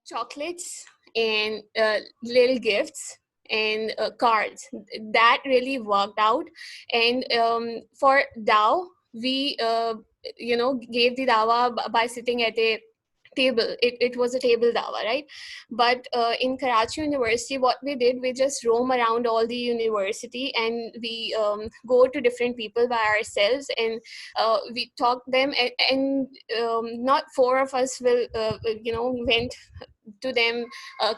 chocolates and little gifts and cards. That really worked out. And for Dao, we gave the Dawah by sitting at a table. It was a table Dawah, right? But in Karachi University, what we did, we just roam around all the university, and we go to different people by ourselves, and we talk them, and not four of us will went to them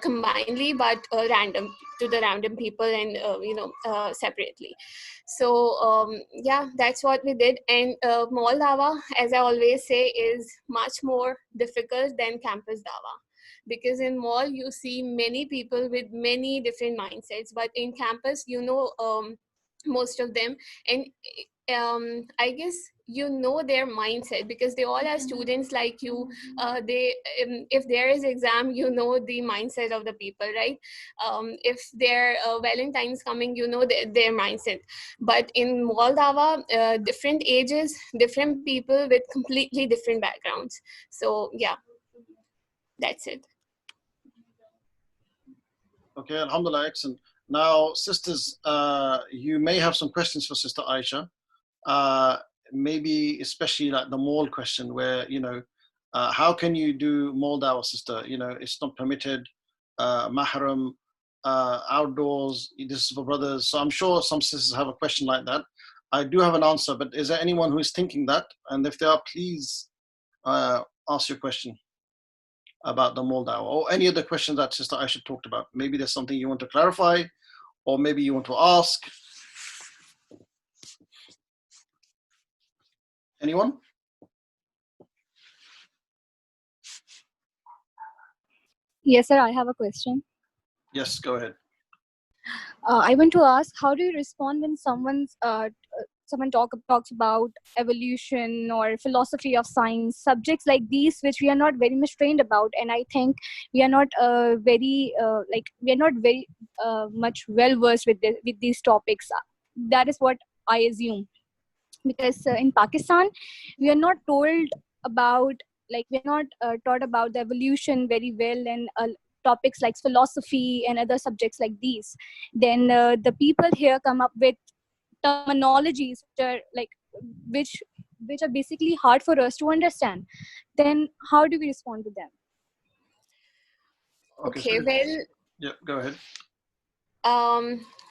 combinedly, but random, to the random people, and separately. So yeah, that's what we did. And mall dawa, as I always say, is much more difficult than campus dawa, because in mall you see many people with many different mindsets, but in campus most of them. And I guess their mindset, because they all are students like you. They If there is exam, the mindset of the people, right? If their Valentine's coming, their mindset. But in Moldova, different ages, different people with completely different backgrounds. So yeah, that's it. Okay, alhamdulillah, excellent. Now, sisters, you may have some questions for Sister Aisha. Maybe especially like the mall question, where how can you do mall dawah, sister? It's not permitted, mahram, outdoors. This is for brothers. So I'm sure some sisters have a question like that. I do have an answer, but is there anyone who is thinking that? And if they are, please ask your question about the mall dawah, or any other questions that Sister Aisha talked about. Maybe there's something you want to clarify, or maybe you want to ask. Anyone? Yes, sir, I have a question. Yes, go ahead. I want to ask, how do you respond when someone talks about evolution or philosophy of science, subjects like these, which we are not very much trained about, and I think we are not very much well versed with these topics. That is what I assume, because in Pakistan, we are not told about, we're not taught about the evolution very well, and topics like philosophy and other subjects like these. Then the people here come up with terminologies which are basically hard for us to understand. Then how do we respond to them? Okay, well, yeah, go ahead.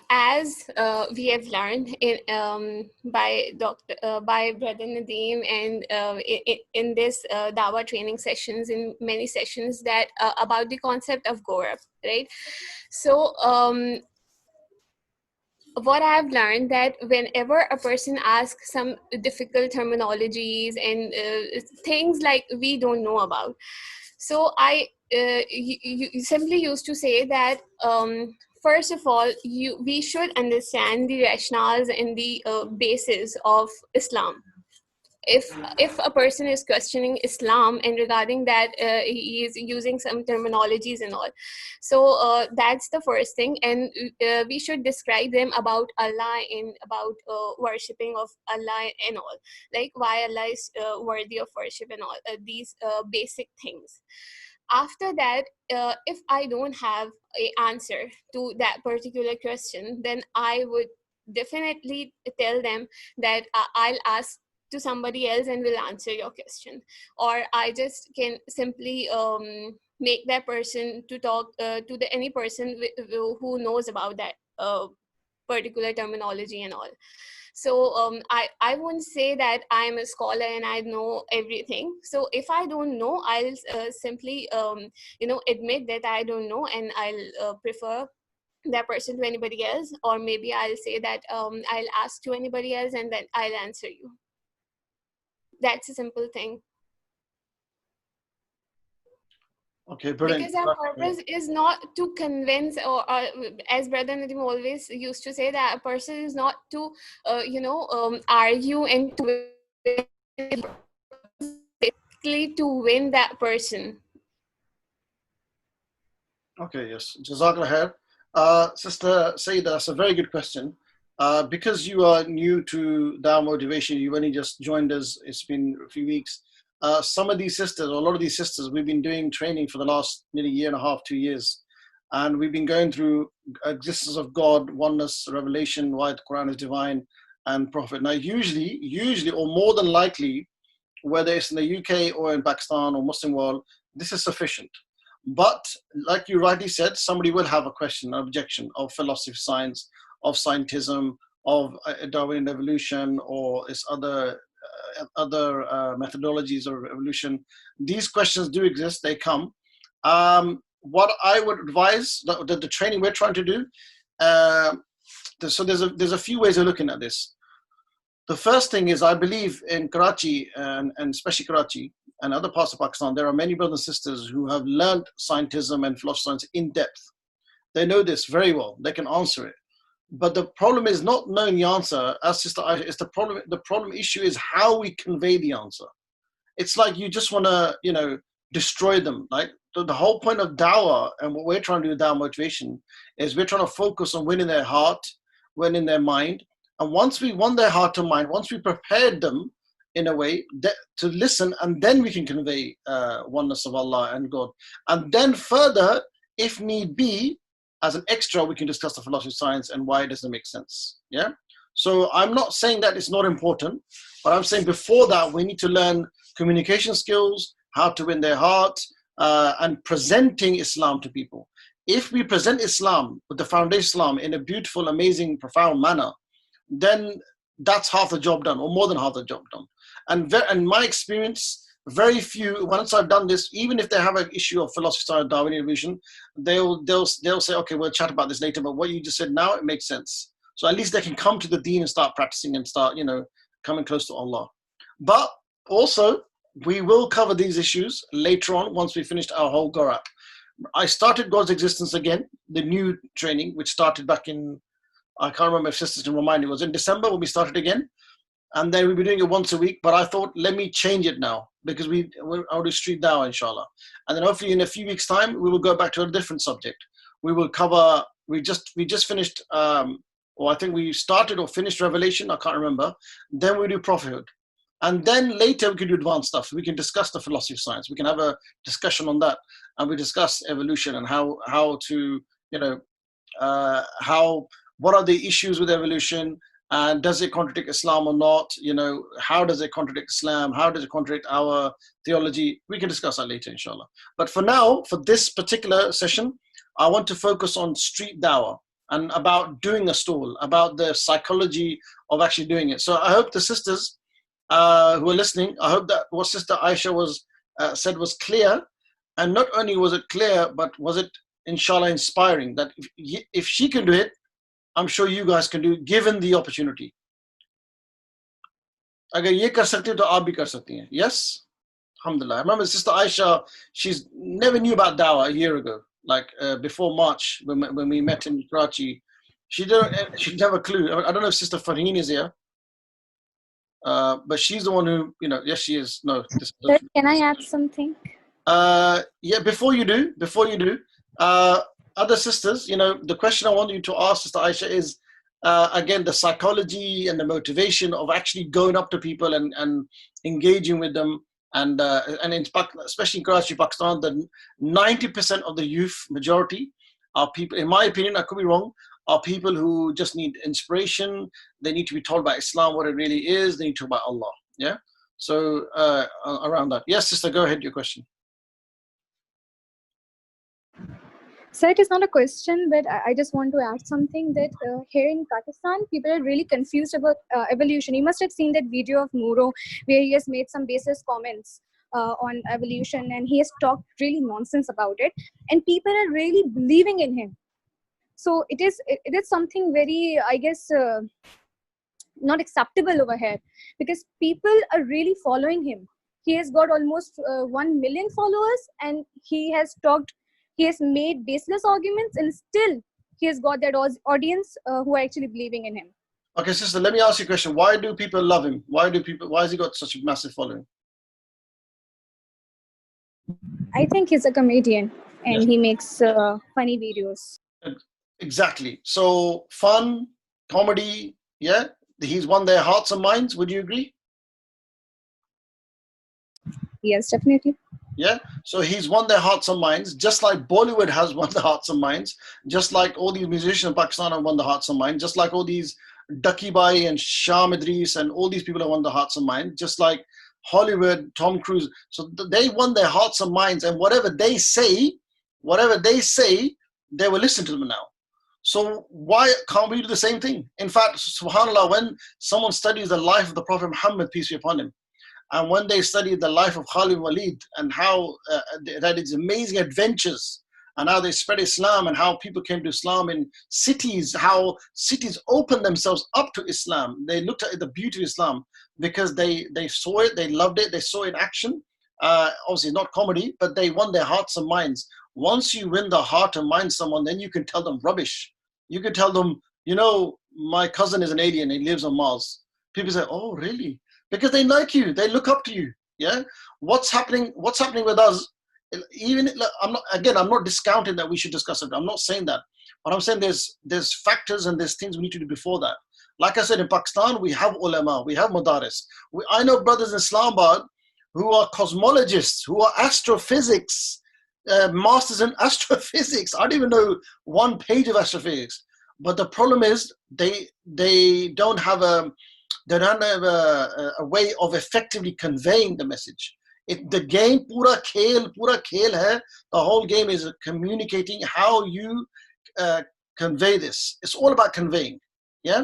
As we have learned by Brother Nadeem, and in this Dawah training sessions, in many sessions, that about the concept of Gaurav, right? So what I've learned, that whenever a person asks some difficult terminologies and things like we don't know about, so I you simply used to say that first of all, we should understand the rationales and the basis of Islam. If a person is questioning Islam, and regarding that he is using some terminologies and all, so that's the first thing. And we should describe them about Allah, and about worshipping of Allah and all, like why Allah is worthy of worship and all these basic things. After that, if I don't have an answer to that particular question, then I would definitely tell them that I'll ask to somebody else and will answer your question, or I just can simply make that person to talk to any person who knows about that particular terminology and all. So I won't say that I'm a scholar and I know everything. So if I don't know, I'll simply admit that I don't know, and I'll prefer that person to anybody else, or maybe I'll say that I'll ask to anybody else, and then I'll answer you. That's a simple thing. Okay, brilliant. Because our purpose is not to convince, or as Brother Nadim always used to say, that a person is not to argue and to basically to win that person. Okay, yes. Jazakallah khair. Sister Sayyida, that's a very good question. Because you are new to Dawah Motivation, you've only just joined us, it's been a few weeks. some of these sisters, or a lot of these sisters, we've been doing training for the last nearly year and a half, 2 years. And we've been going through existence of God, oneness, revelation, why the Quran is divine, and Prophet. Now, usually, or more than likely, whether it's in the UK or in Pakistan or Muslim world, this is sufficient. But like you rightly said, somebody will have a question, an objection of philosophy of science, of scientism, of Darwinian evolution, or its other methodologies of evolution. These questions do exist, they come. What I would advise, the training we're trying to do, so there's a few ways of looking at this. The first thing is, I believe in Karachi, and especially Karachi and other parts of Pakistan, there are many brothers and sisters who have learned scientism and philosophy science in depth. They know this very well. They can answer it. But the problem is not knowing the answer, as Sister Aisha, is the problem. The problem issue is how we convey the answer. It's like you just want to, destroy them. Like the whole point of Dawah, and what we're trying to do with Dawah motivation, is we're trying to focus on winning their heart, winning their mind. And once we won their heart and mind, once we prepared them in a way to listen, and then we can convey oneness of Allah and God. And then further, if need be, as an extra, we can discuss the philosophy of science and why it doesn't make sense. Yeah. So I'm not saying that it's not important, but I'm saying before that, we need to learn communication skills, how to win their heart, and presenting Islam to people. If we present Islam with the foundation Islam in a beautiful, amazing, profound manner, then that's half the job done, or more than half the job done. And my experience, very few, once I've done this, even if they have an issue of philosophy, science, Darwinian evolution, they'll say, okay, we'll chat about this later, but what you just said now, it makes sense. So at least they can come to the deen and start practicing and start, coming close to Allah. But also, we will cover these issues later on once we finished our whole Gorak. I started God's Existence again, the new training, which started back in, I can't remember if sisters can remind me, it was in December when we started again. And then we'll be doing it once a week, but I thought, let me change it now, because I'll do Street Dawah, inshallah. And then hopefully in a few weeks' time, we will go back to a different subject. We will cover, we just finished, or I think we started or finished Revelation, I can't remember. Then we do prophethood. And then later we can do advanced stuff. We can discuss the philosophy of science. We can have a discussion on that. And we discuss evolution and how to, what are the issues with evolution? And does it contradict Islam or not? How does it contradict Islam? How does it contradict our theology? We can discuss that later, inshallah. But for now, for this particular session, I want to focus on street dawah and about doing a stall, about the psychology of actually doing it. So I hope the sisters who are listening, I hope that what Sister Aisha said was clear. And not only was it clear, but was it, inshallah, inspiring that if she can do it, I'm sure you guys can do it, given the opportunity. Agar ye kar sakte ho, to aap bhi kar sakti hain. Yes? Alhamdulillah. I remember Sister Aisha, she's never knew about Dawah a year ago, like before March, when we met in Karachi. She didn't have a clue. I don't know if Sister Farheen is here, but she's the one who, yes, she is. No. Sir, can I add something? Yeah, before you do, other sisters, the question I want you to ask Sister Aisha is, again, the psychology and the motivation of actually going up to people and engaging with them. And especially in Karachi, Pakistan, the 90% of the youth majority are people, in my opinion, I could be wrong, are people who just need inspiration. They need to be told about Islam, what it really is. They need to talk about Allah. Yeah. So around that. Yes, sister, go ahead, your question. So it is not a question, but I just want to add something that here in Pakistan, people are really confused about evolution. You must have seen that video of Nuro where he has made some baseless comments on evolution, and he has talked really nonsense about it, and people are really believing in him. So it is something very, I guess, not acceptable over here, because people are really following him. He has got almost 1 million followers, and he has made baseless arguments, and still he has got that audience who are actually believing in him. Okay, sister, let me ask you a question. Why do people love him? Why has he got such a massive following? I think he's a comedian, and yes, he makes funny videos. Exactly. So fun, comedy, yeah? He's won their hearts and minds. Would you agree? Yes, definitely. Yeah, so he's won their hearts and minds, just like Bollywood has won the hearts and minds, just like all these musicians in Pakistan have won the hearts and minds, just like all these Ducky Bai and Shah Idris and all these people have won the hearts and minds, just like Hollywood, Tom Cruise. So they won their hearts and minds, and whatever they say, they will listen to them now. So why can't we do the same thing? In fact, subhanAllah, when someone studies the life of the Prophet Muhammad, peace be upon him, and when they studied the life of Khalid Walid and how that is amazing adventures and how they spread Islam and how people came to Islam in cities, how cities opened themselves up to Islam. They looked at the beauty of Islam because they saw it, they loved it, they saw it in action. Obviously not comedy, but they won their hearts and minds. Once you win the heart and mind of someone, then you can tell them rubbish. You can tell them, you know, my cousin is an alien, he lives on Mars. People say, oh, really? Because they like you, they look up to you. Yeah, what's happening with us? Even I'm not discounting that we should discuss it, I'm not saying that, but I'm saying there's factors and there's things we need to do before that. Like I said, in Pakistan we have ulama, we have madaris. I know brothers in Islamabad who are cosmologists, who are astrophysics, masters in astrophysics. I don't even know one page of astrophysics, but the problem is they don't have a way of effectively conveying the message. The game, pura khel hai. The whole game is communicating how you convey this. It's all about conveying. Yeah,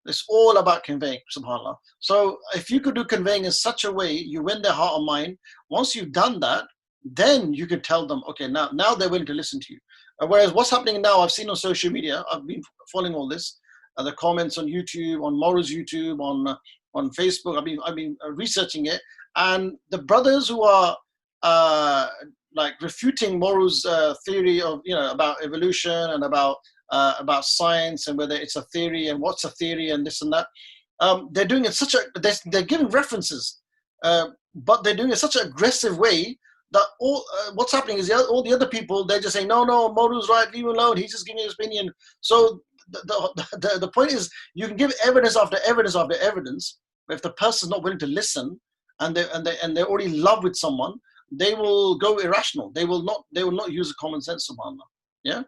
it's all about conveying. Subhanallah. So if you could do conveying in such a way, you win their heart or mind. Once you've done that, then you could tell them, okay, now they're willing to listen to you. Whereas what's happening now, I've seen on social media, I've been following all this, the comments on YouTube, on Moral's YouTube, on Facebook. I've been researching it, and the brothers who are like refuting Moral's theory of about evolution and about science and whether it's a theory and what's a theory and this and that. They're doing it they're giving references, but they're doing it in such an aggressive way that what's happening is all the other people, they're just saying, no, Moru's right, leave him alone, he's just giving his opinion. So the point is, you can give evidence after evidence after evidence, but if the person's not willing to listen and they're already in love with someone, they will go irrational. They will not use common sense, subhanAllah. Yeah.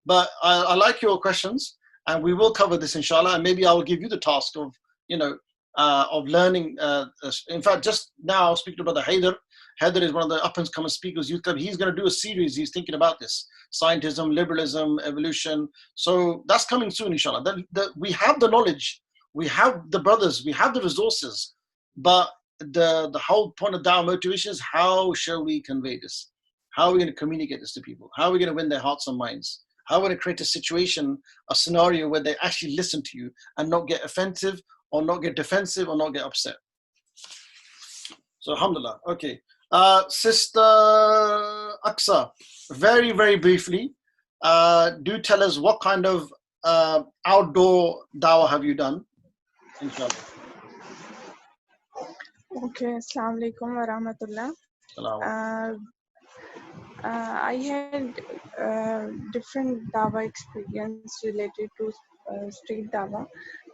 But I like your questions, and we will cover this inshallah, and maybe I will give you the task of of learning. In fact, just now I was speaking to Brother Haider. Haider is one of the up-and-coming speakers, Youth Club. He's going to do a series. He's thinking about this: scientism, liberalism, evolution. So that's coming soon, inshallah. We have the knowledge, we have the brothers, we have the resources, but the whole point of Dawah motivation is, how shall we convey this? How are we going to communicate this to people? How are we going to win their hearts and minds? How are we going to create a situation, a scenario where they actually listen to you and not get offensive or not get defensive or not get upset? So alhamdulillah. Okay. Sister Aksa, very, very briefly, do tell us what kind of outdoor dawah have you done, inshallah. Okay, Assalamu alaikum wa rahmatullah. I had different dawah experience related to street dawah.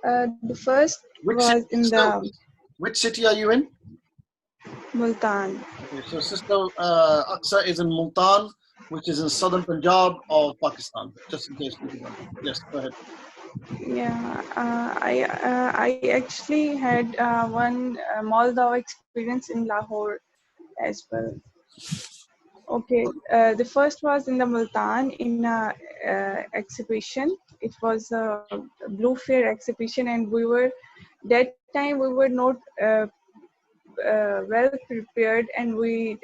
The first was in the which city are you in? Multan. Okay, so Sister Aksa is in Multan, which is in southern Punjab of Pakistan. Just in case people don't know. Yes, go ahead. Yeah, I actually had one mall dawah experience in Lahore as well. Okay, the first was in the Multan in a exhibition. It was a Blue Fair exhibition, and that time we were not well prepared, and we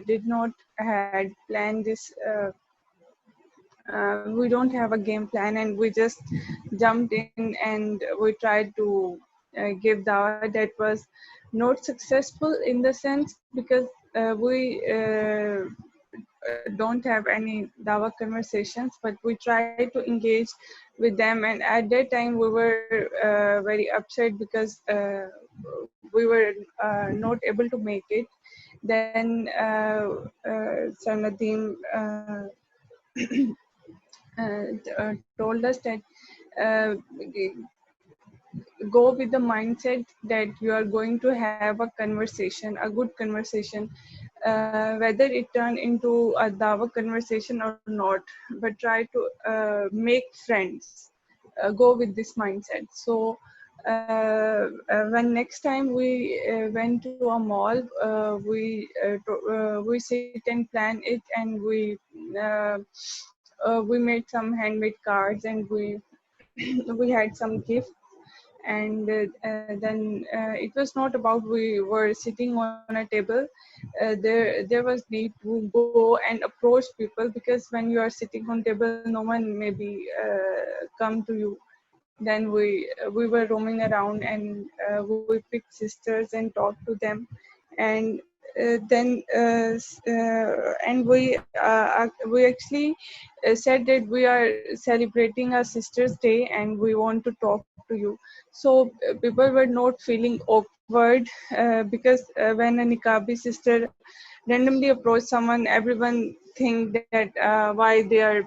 did not had planned this. We don't have a game plan, and we just jumped in and we tried to give dawah. That was not successful in the sense because we don't have any dawah conversations, but we try to engage with them, and at that time we were very upset because we were not able to make it. Then Sir Nadeem told us that go with the mindset that you are going to have a conversation, a good conversation, whether it turn into a dawa conversation or not, but try to make friends. Go with this mindset. So when next time we went to a mall, we sit and plan it, and uh, we made some handmade cards, and we had some gifts. And then it was not about we were sitting on a table. There was need to go and approach people, because when you are sitting on table, no one maybe come to you. Then we were roaming around, and we picked sisters and talked to them. And and we actually said that we are celebrating our sister's day, and we want to talk to you. So people were not feeling awkward, because when a niqabi sister randomly approach someone, everyone think that why they are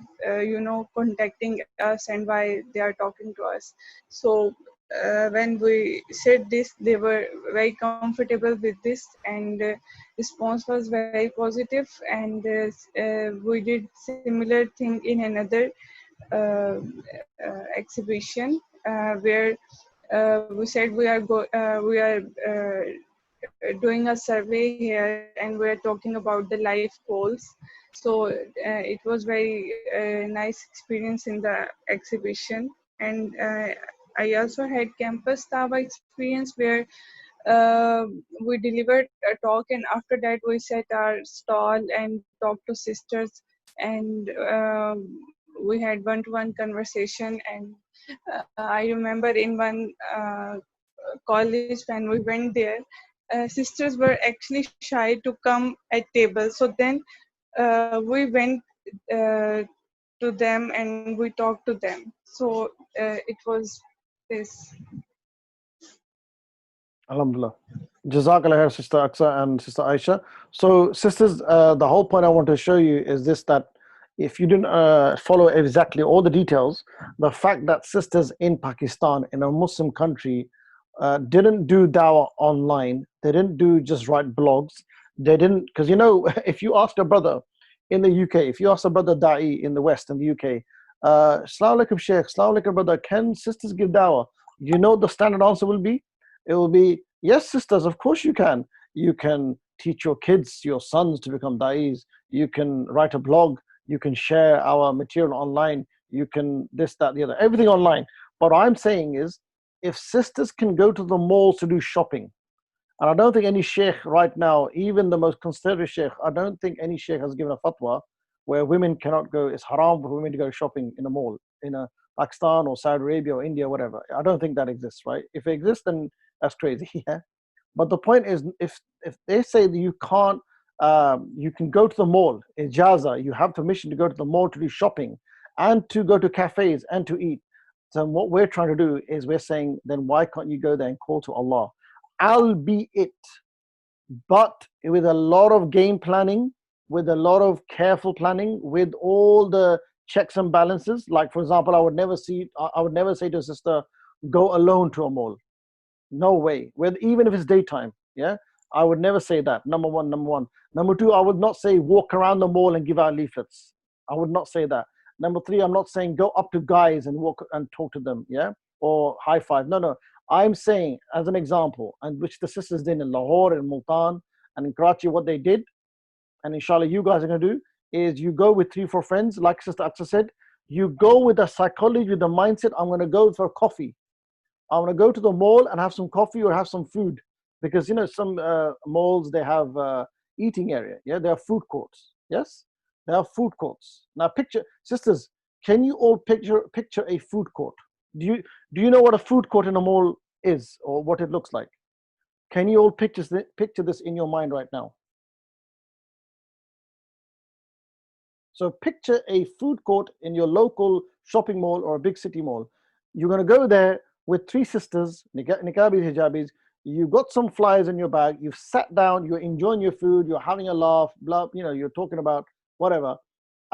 contacting us, and why they are talking to us. So when we said this, they were very comfortable with this, and response was very positive. And we did similar thing in another uh, exhibition, where we said we are doing a survey here, and we're talking about the life goals. So it was very nice experience in the exhibition. And I also had campus Tava experience, where we delivered a talk, and after that we set our stall and talked to sisters. And we had one-to-one conversation. And I remember in one college, when we went there, sisters were actually shy to come at table. So then we went uh, to them, and we talked to them. So it was this. Alhamdulillah. Jazakallah khair, Sister Aksa and Sister Aisha. So, sisters, the whole point I want to show you is this, that if you didn't follow exactly all the details, the fact that sisters in Pakistan, in a Muslim country, didn't do dawah online, they didn't do just write blogs, they didn't, because if you ask a brother in the UK, if you ask a brother Da'i in the West, in the UK, Assalamu alaikum Shaykh, Assalamu alaikum brother, can sisters give dawah? Do you know what the standard answer will be? It will be, yes, sisters, of course you can. You can teach your kids, your sons to become da'is. You can write a blog. You can share our material online. You can this, that, the other, everything online. But what I'm saying is, if sisters can go to the malls to do shopping, and I don't think any sheikh right now, even the most conservative sheikh, I don't think any sheikh has given a fatwa where women cannot go, it's haram for women to go shopping in a mall, in a Pakistan or Saudi Arabia or India, whatever. I don't think that exists, right? If it exists, then that's crazy. Yeah. But the point is, if they say that you can't, you can go to the mall, ijaza, you have permission to go to the mall to do shopping and to go to cafes and to eat. So what we're trying to do is we're saying, then why can't you go there and call to Allah? Albeit, but with a lot of game planning, with a lot of careful planning, with all the checks and balances. Like, for example, I would never say to a sister, go alone to a mall. No way. Even if it's daytime, yeah, I would never say that. Number one. Number two, I would not say walk around the mall and give out leaflets. I would not say that. Number three, I'm not saying go up to guys and walk and talk to them, yeah, or high five. No. I'm saying, as an example, and which the sisters did in Lahore and Multan and in Karachi, what they did, and inshallah you guys are going to do, is you go with 3-4 friends, like Sister Aksa said, you go with the psychology, with the mindset, I'm going to go for coffee. I want to go to the mall and have some coffee or have some food, because some malls, they have eating area. Yeah, they have food courts. Yes, they have food courts. Now, picture, sisters, can you all picture a food court? Do you know what a food court in a mall is, or what it looks like? Can you all picture this in your mind right now? So picture a food court in your local shopping mall or a big city mall. You're going to go there with 3 sisters, niqabis, hijabis. You've got some flyers in your bag. You've sat down. You're enjoying your food. You're having a laugh. Blah. You're talking about whatever.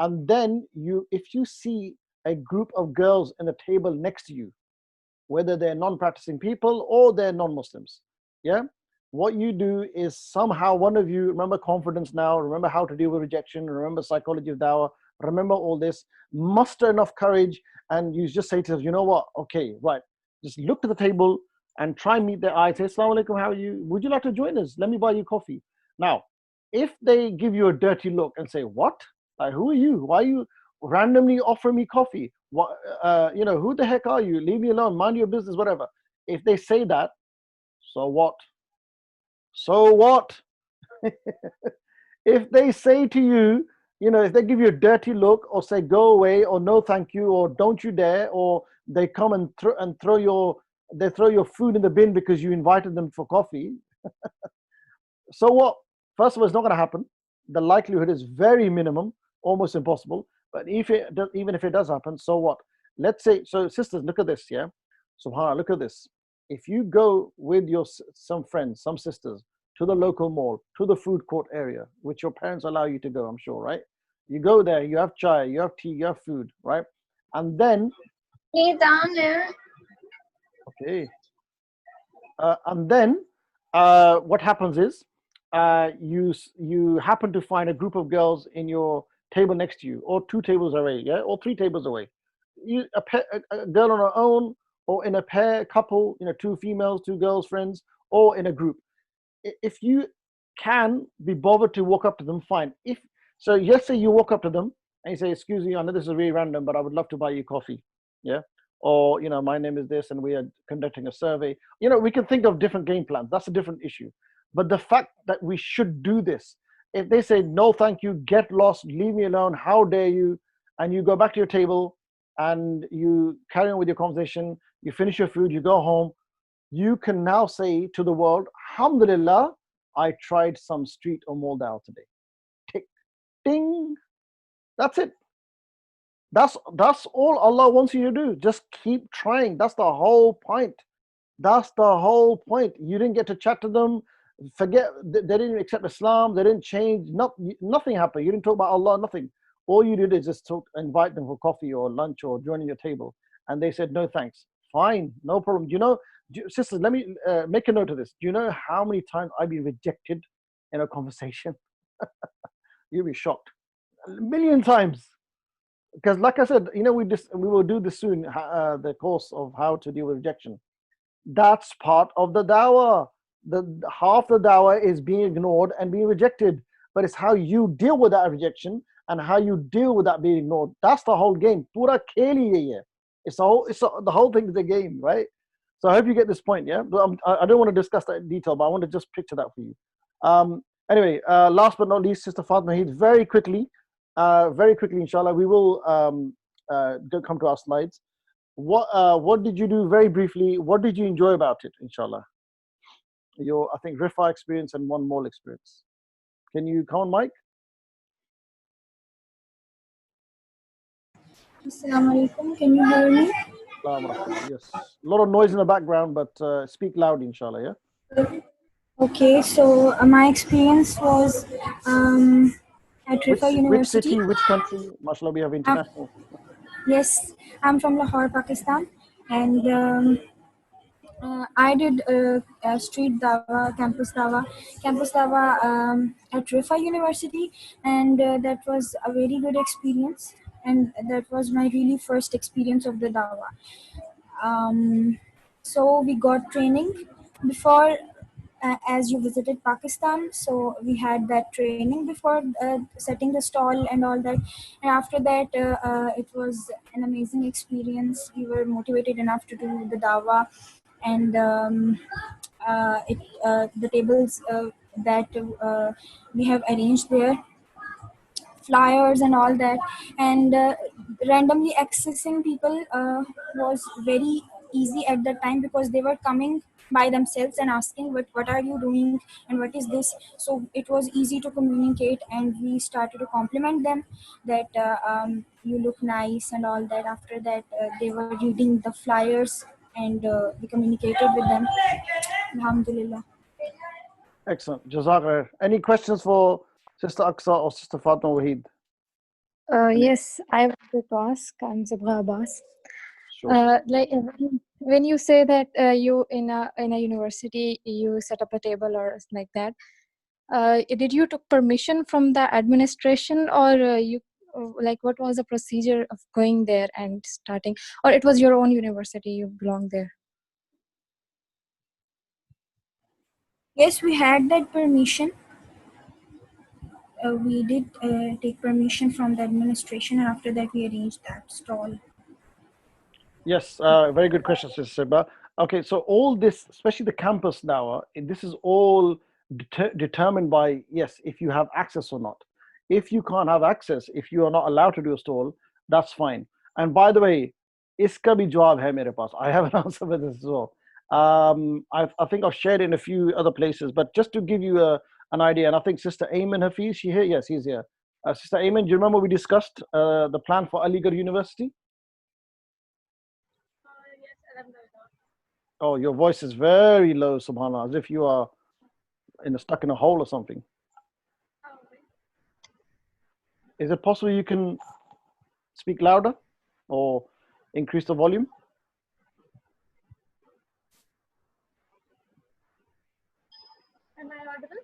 And then if you see a group of girls in the table next to you, whether they're non-practicing people or they're non-Muslims. Yeah, what you do is somehow one of you remember confidence now, remember how to deal with rejection, remember psychology of dawah, remember all this, muster enough courage, and you just say to us, you know what, okay, right, just look to the table and try and meet their eyes. Say, Assalamu alaikum, how are you? Would you like to join us? Let me buy you coffee. Now, if they give you a dirty look and say, what? Like, who are you? Why are you randomly offering me coffee? What, who the heck are you? Leave me alone, mind your business, whatever. If they say that, so what? So what? If they say to you, if they give you a dirty look or say go away or no thank you or don't you dare, or they come and throw your food in the bin because you invited them for coffee, so what? First of all, it's not going to happen. The likelihood is very minimum, almost impossible. But even if it does happen, so what? Let's say, so sisters, look at this, yeah? SubhanAllah, look at this. If you go with some friends, some sisters, to the local mall, to the food court area, which your parents allow you to go, I'm sure, right? You go there, you have chai, you have tea, you have food, right? And then, okay, and then what happens is you happen to find a group of girls in your table next to you, or 2 tables away, yeah, or 3 tables away. A girl on her own, or in a pair, couple, 2 females, 2 girls, friends, or in a group. If you can be bothered to walk up to them, fine. If so, let's say you walk up to them and you say, "Excuse me, I know this is really random, but I would love to buy you coffee." Yeah, or my name is this, and we are conducting a survey. We can think of different game plans. That's a different issue. But the fact that we should do this, if they say no, thank you, get lost, leave me alone, how dare you, and you go back to your table and you carry on with your conversation, you finish your food, you go home, you can now say to the world, Alhamdulillah, I tried some street or mall dawah today. Tick, ding. That's it. That's all Allah wants you to do. Just keep trying. That's the whole point. That's the whole point. You didn't get to chat to them. Forget, they didn't accept Islam. They didn't change. Nothing happened. You didn't talk about Allah, nothing. All you did is just invite them for coffee or lunch or joining your table. And they said, no thanks. Fine, no problem. Sisters, let me make a note of this. Do you know how many times I've been rejected in a conversation? You'll be shocked. A million times. Because like I said, we will do this soon, the course of how to deal with rejection. That's part of the dawah. Half the dawah is being ignored and being rejected, but it's how you deal with that rejection and how you deal with that being ignored. That's the whole game. Pura khel hi yahi hai. The whole thing is the game, right? So I hope you get this point, yeah? But I don't want to discuss that in detail, but I want to just picture that for you. Anyway, last but not least, Sister Fatma Heed, very quickly, inshallah, we will come to our slides. What did you do very briefly? What did you enjoy about it, inshallah? I think, Rifa experience and one mall experience. Can you come on, Mike? Assalamu alaikum. Can you hear me? Yes. A lot of noise in the background, but speak loud, inshallah, yeah? Okay, so my experience was at Rifa University. Which city, which country? MashaAllah, we have international. Yes, I'm from Lahore, Pakistan, and I did street dawah, campus dawah at Rifa University, and that was a very good experience, and that was my really first experience of the dawah. So we got training before, as you visited Pakistan, so we had that training before setting the stall and all that, and after that it was an amazing experience. We were motivated enough to do the dawah, and the tables that we have arranged there, flyers and all that, and randomly accessing people was very easy at that time, because they were coming by themselves and asking what are you doing and what is this. So it was easy to communicate, and we started to compliment them that you look nice and all that. After that they were reading the flyers, and we communicated with them. Alhamdulillah. Excellent. Jazakallah. Any questions for Sister Aqsa or Sister Fatma Waheed? Yes, I wanted to ask. I'm Zabra Abbas. Sure. Like when you say that you in a university you set up a table or like that, did you took permission from the administration, or you like what was the procedure of going there and starting, or it was your own university, you belong there? Yes, we had that permission. We did take permission from the administration, and after that we arranged that stall. Yes, very good question, Sister Siba. Okay, so all this, especially the campus now, this is all determined by, yes, if you have access or not. If you can't have access, if you are not allowed to do a stall, that's fine. And by the way, iska bhi jawab hai mere paas. I have an answer for this as well. I think I've shared it in a few other places, but just to give you an idea, and I think Sister Ayman Hafiz, she here? Yes, he's here. Sister Ayman, do you remember we discussed the plan for Aligarh University? Oh, your voice is very low, subhanAllah, as if you are stuck in a hole or something. Is it possible you can speak louder or increase the volume? Am I audible?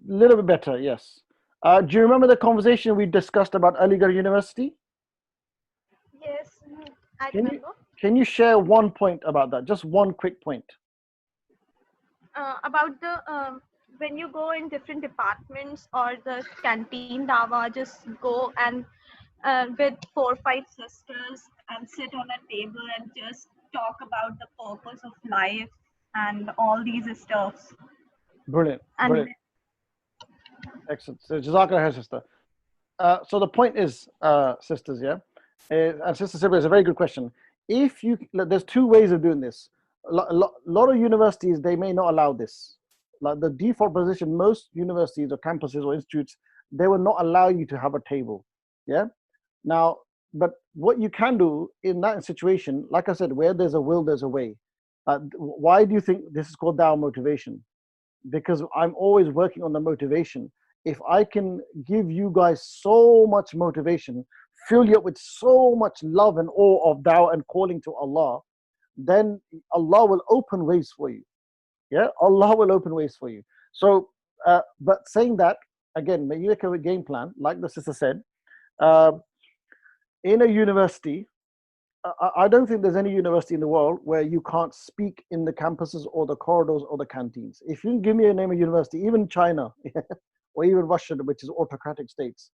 A little bit better, yes. Do you remember the conversation we discussed about Aligarh University? Yes, I Can you, remember. can you share one point about that? Just one quick point. About the when you go in different departments or the canteen Dawah, just go and with 4 or 5 sisters and sit on a table and just talk about the purpose of life and all these stuffs. Brilliant, And brilliant. Excellent. So, Jazakallah, sister. So the point is, sisters, yeah, and Sister Sibra, is a very good question. If you, there's two ways of doing this. Lot of universities, they may not allow this. Like the default position, most universities or campuses or institutes, they will not allow you to have a table. Yeah. Now, but what you can do in that situation, like I said, where there's a will, there's a way. Why do you think this is called Dawah motivation? Because I'm always working on the motivation. If I can give you guys so much motivation, fill you up with so much love and awe of Dawah and calling to Allah, then Allah will open ways for you. Yeah, Allah will open ways for you. So, but saying that, again, when you make a game plan, like the sister said, uh, in a university, I don't think there's any university in the world where you can't speak in the campuses or the corridors or the canteens. If you give me a name of university, even China or even Russia, which is autocratic states,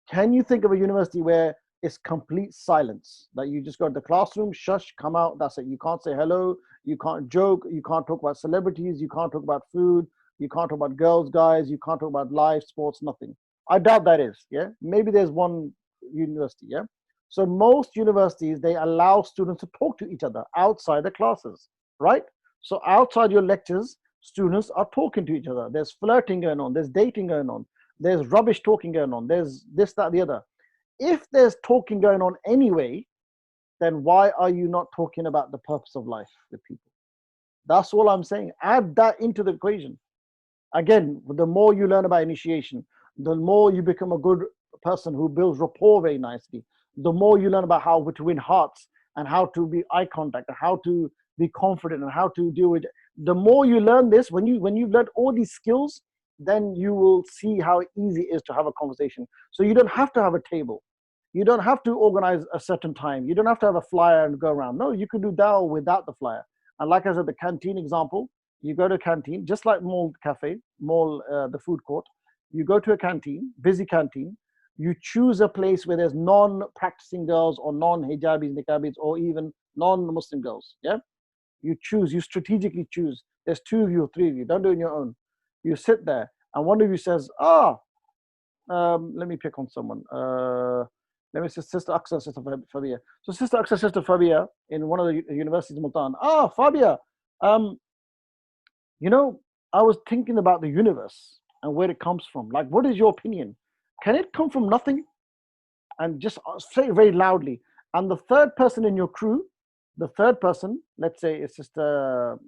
can you think of a university where it's complete silence? That you just go to the classroom, shush, come out, that's it. You can't say hello, you can't joke, you can't talk about celebrities, you can't talk about food, you can't talk about girls, guys, you can't talk about life, sports, nothing. I doubt that is, yeah? Maybe there's one university, yeah? So most universities, they allow students to talk to each other outside the classes, right? So outside your lectures, students are talking to each other. There's flirting going on, there's dating going on, there's rubbish talking going on, there's this, that, the other. If there's talking going on anyway, then why are you not talking about the purpose of life with people? That's all I'm saying. Add that into the equation. Again, the more you learn about initiation, the more you become a good person who builds rapport very nicely. The more you learn about how to win hearts and how to be eye contact and how to be confident and how to deal with it. The more you learn this, when you've learned all these skills, then you will see how easy it is to have a conversation. So you don't have to have a table. You don't have to organize a certain time. You don't have to have a flyer and go around. No, you can do Dawah without the flyer. And like I said, the canteen example, you go to a canteen, just like mall cafe, mall, the food court. You go to a canteen, busy canteen. You choose a place where there's non-practicing girls or non-hijabis, niqabis, or even non-Muslim girls. Yeah, you choose. You strategically choose. There's 2 of you or 3 of you. Don't do it on your own. You sit there, and one of you says, let me pick on someone. Let me say Sister Aksa, Sister Fabia. So Sister Aksa, Sister Fabia, in one of the universities in Multan. Fabia, I was thinking about the universe and where it comes from. Like, what is your opinion? Can it come from nothing? And just say it very loudly. And the third person in your crew, the third person, let's say it's Sister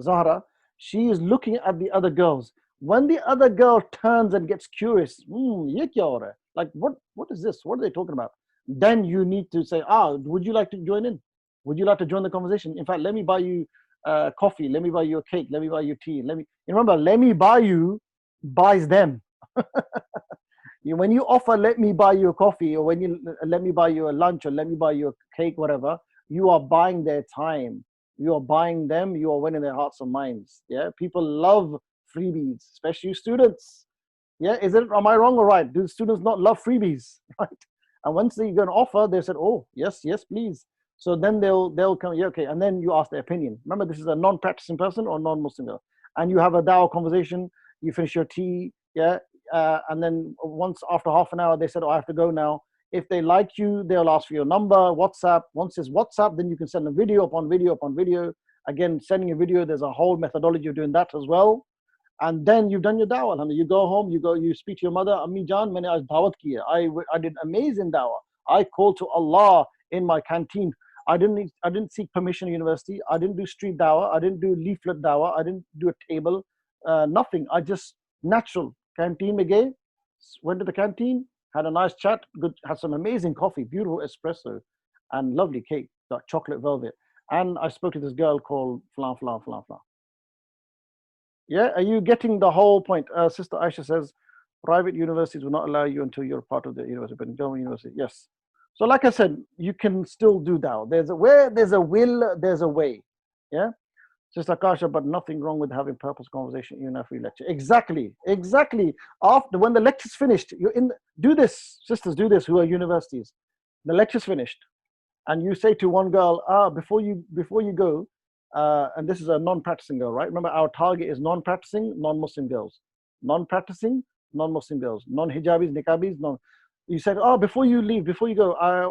Zahra, she is looking at the other girls. When the other girl turns and gets curious, ye kya ho raha hai? Like, what is this? What are they talking about? then you need to say, would you like to join in? Would you like to join the conversation? In fact, let me buy you coffee. Let me buy you a cake. Let me buy you tea. Remember, let me buy you buys them. When you offer, let me buy you a coffee, or when you let me buy you a lunch, or let me buy you a cake, whatever, you are buying their time. You are buying them. You are winning their hearts and minds. Yeah, people love freebies, especially students. Yeah, am I wrong or right? Do students not love freebies? Right? And once they get an offer, they said, "Oh, yes, yes, please." So then they'll come. Yeah, okay. And then you ask their opinion. Remember, this is a non-practicing person or non-Muslim girl, and you have a dawah conversation. You finish your tea. Yeah, and then once after half an hour, they said, "Oh, I have to go now." If they like you, they'll ask for your number, WhatsApp. Once it's WhatsApp, then you can send a video upon video upon video. Again, sending a video, there's a whole methodology of doing that as well. And then you've done your dawah. You go home, you speak to your mother, Ammi Jan, maine aaj dawat ki hai. I did amazing dawah. I called to Allah in my canteen. I didn't seek permission at university. I didn't do street dawah. I didn't do leaflet dawah. I didn't do a table. Nothing. I just natural. Canteen mein gaye, went to the canteen, had a nice chat, had some amazing coffee, beautiful espresso, and lovely cake, got chocolate velvet. And I spoke to this girl called Flan Flan Flan Flan. Yeah, are you getting the whole point? Sister Aisha says, private universities will not allow you until you're part of the university, but in government university, yes. So like I said, you can still do that. Where there's a will, there's a way. Yeah. Sister Akasha, but nothing wrong with having purpose conversation even after you lecture. Exactly. After when the lecture's finished, do this, sisters, do this who are universities. The lecture's finished. And you say to one girl, before you go, and this is a non-practicing girl, right? Remember, our target is non-practicing, non-Muslim girls. Non-practicing, non-Muslim girls. Non-hijabis, niqabis, You said, before you leave, before you go, I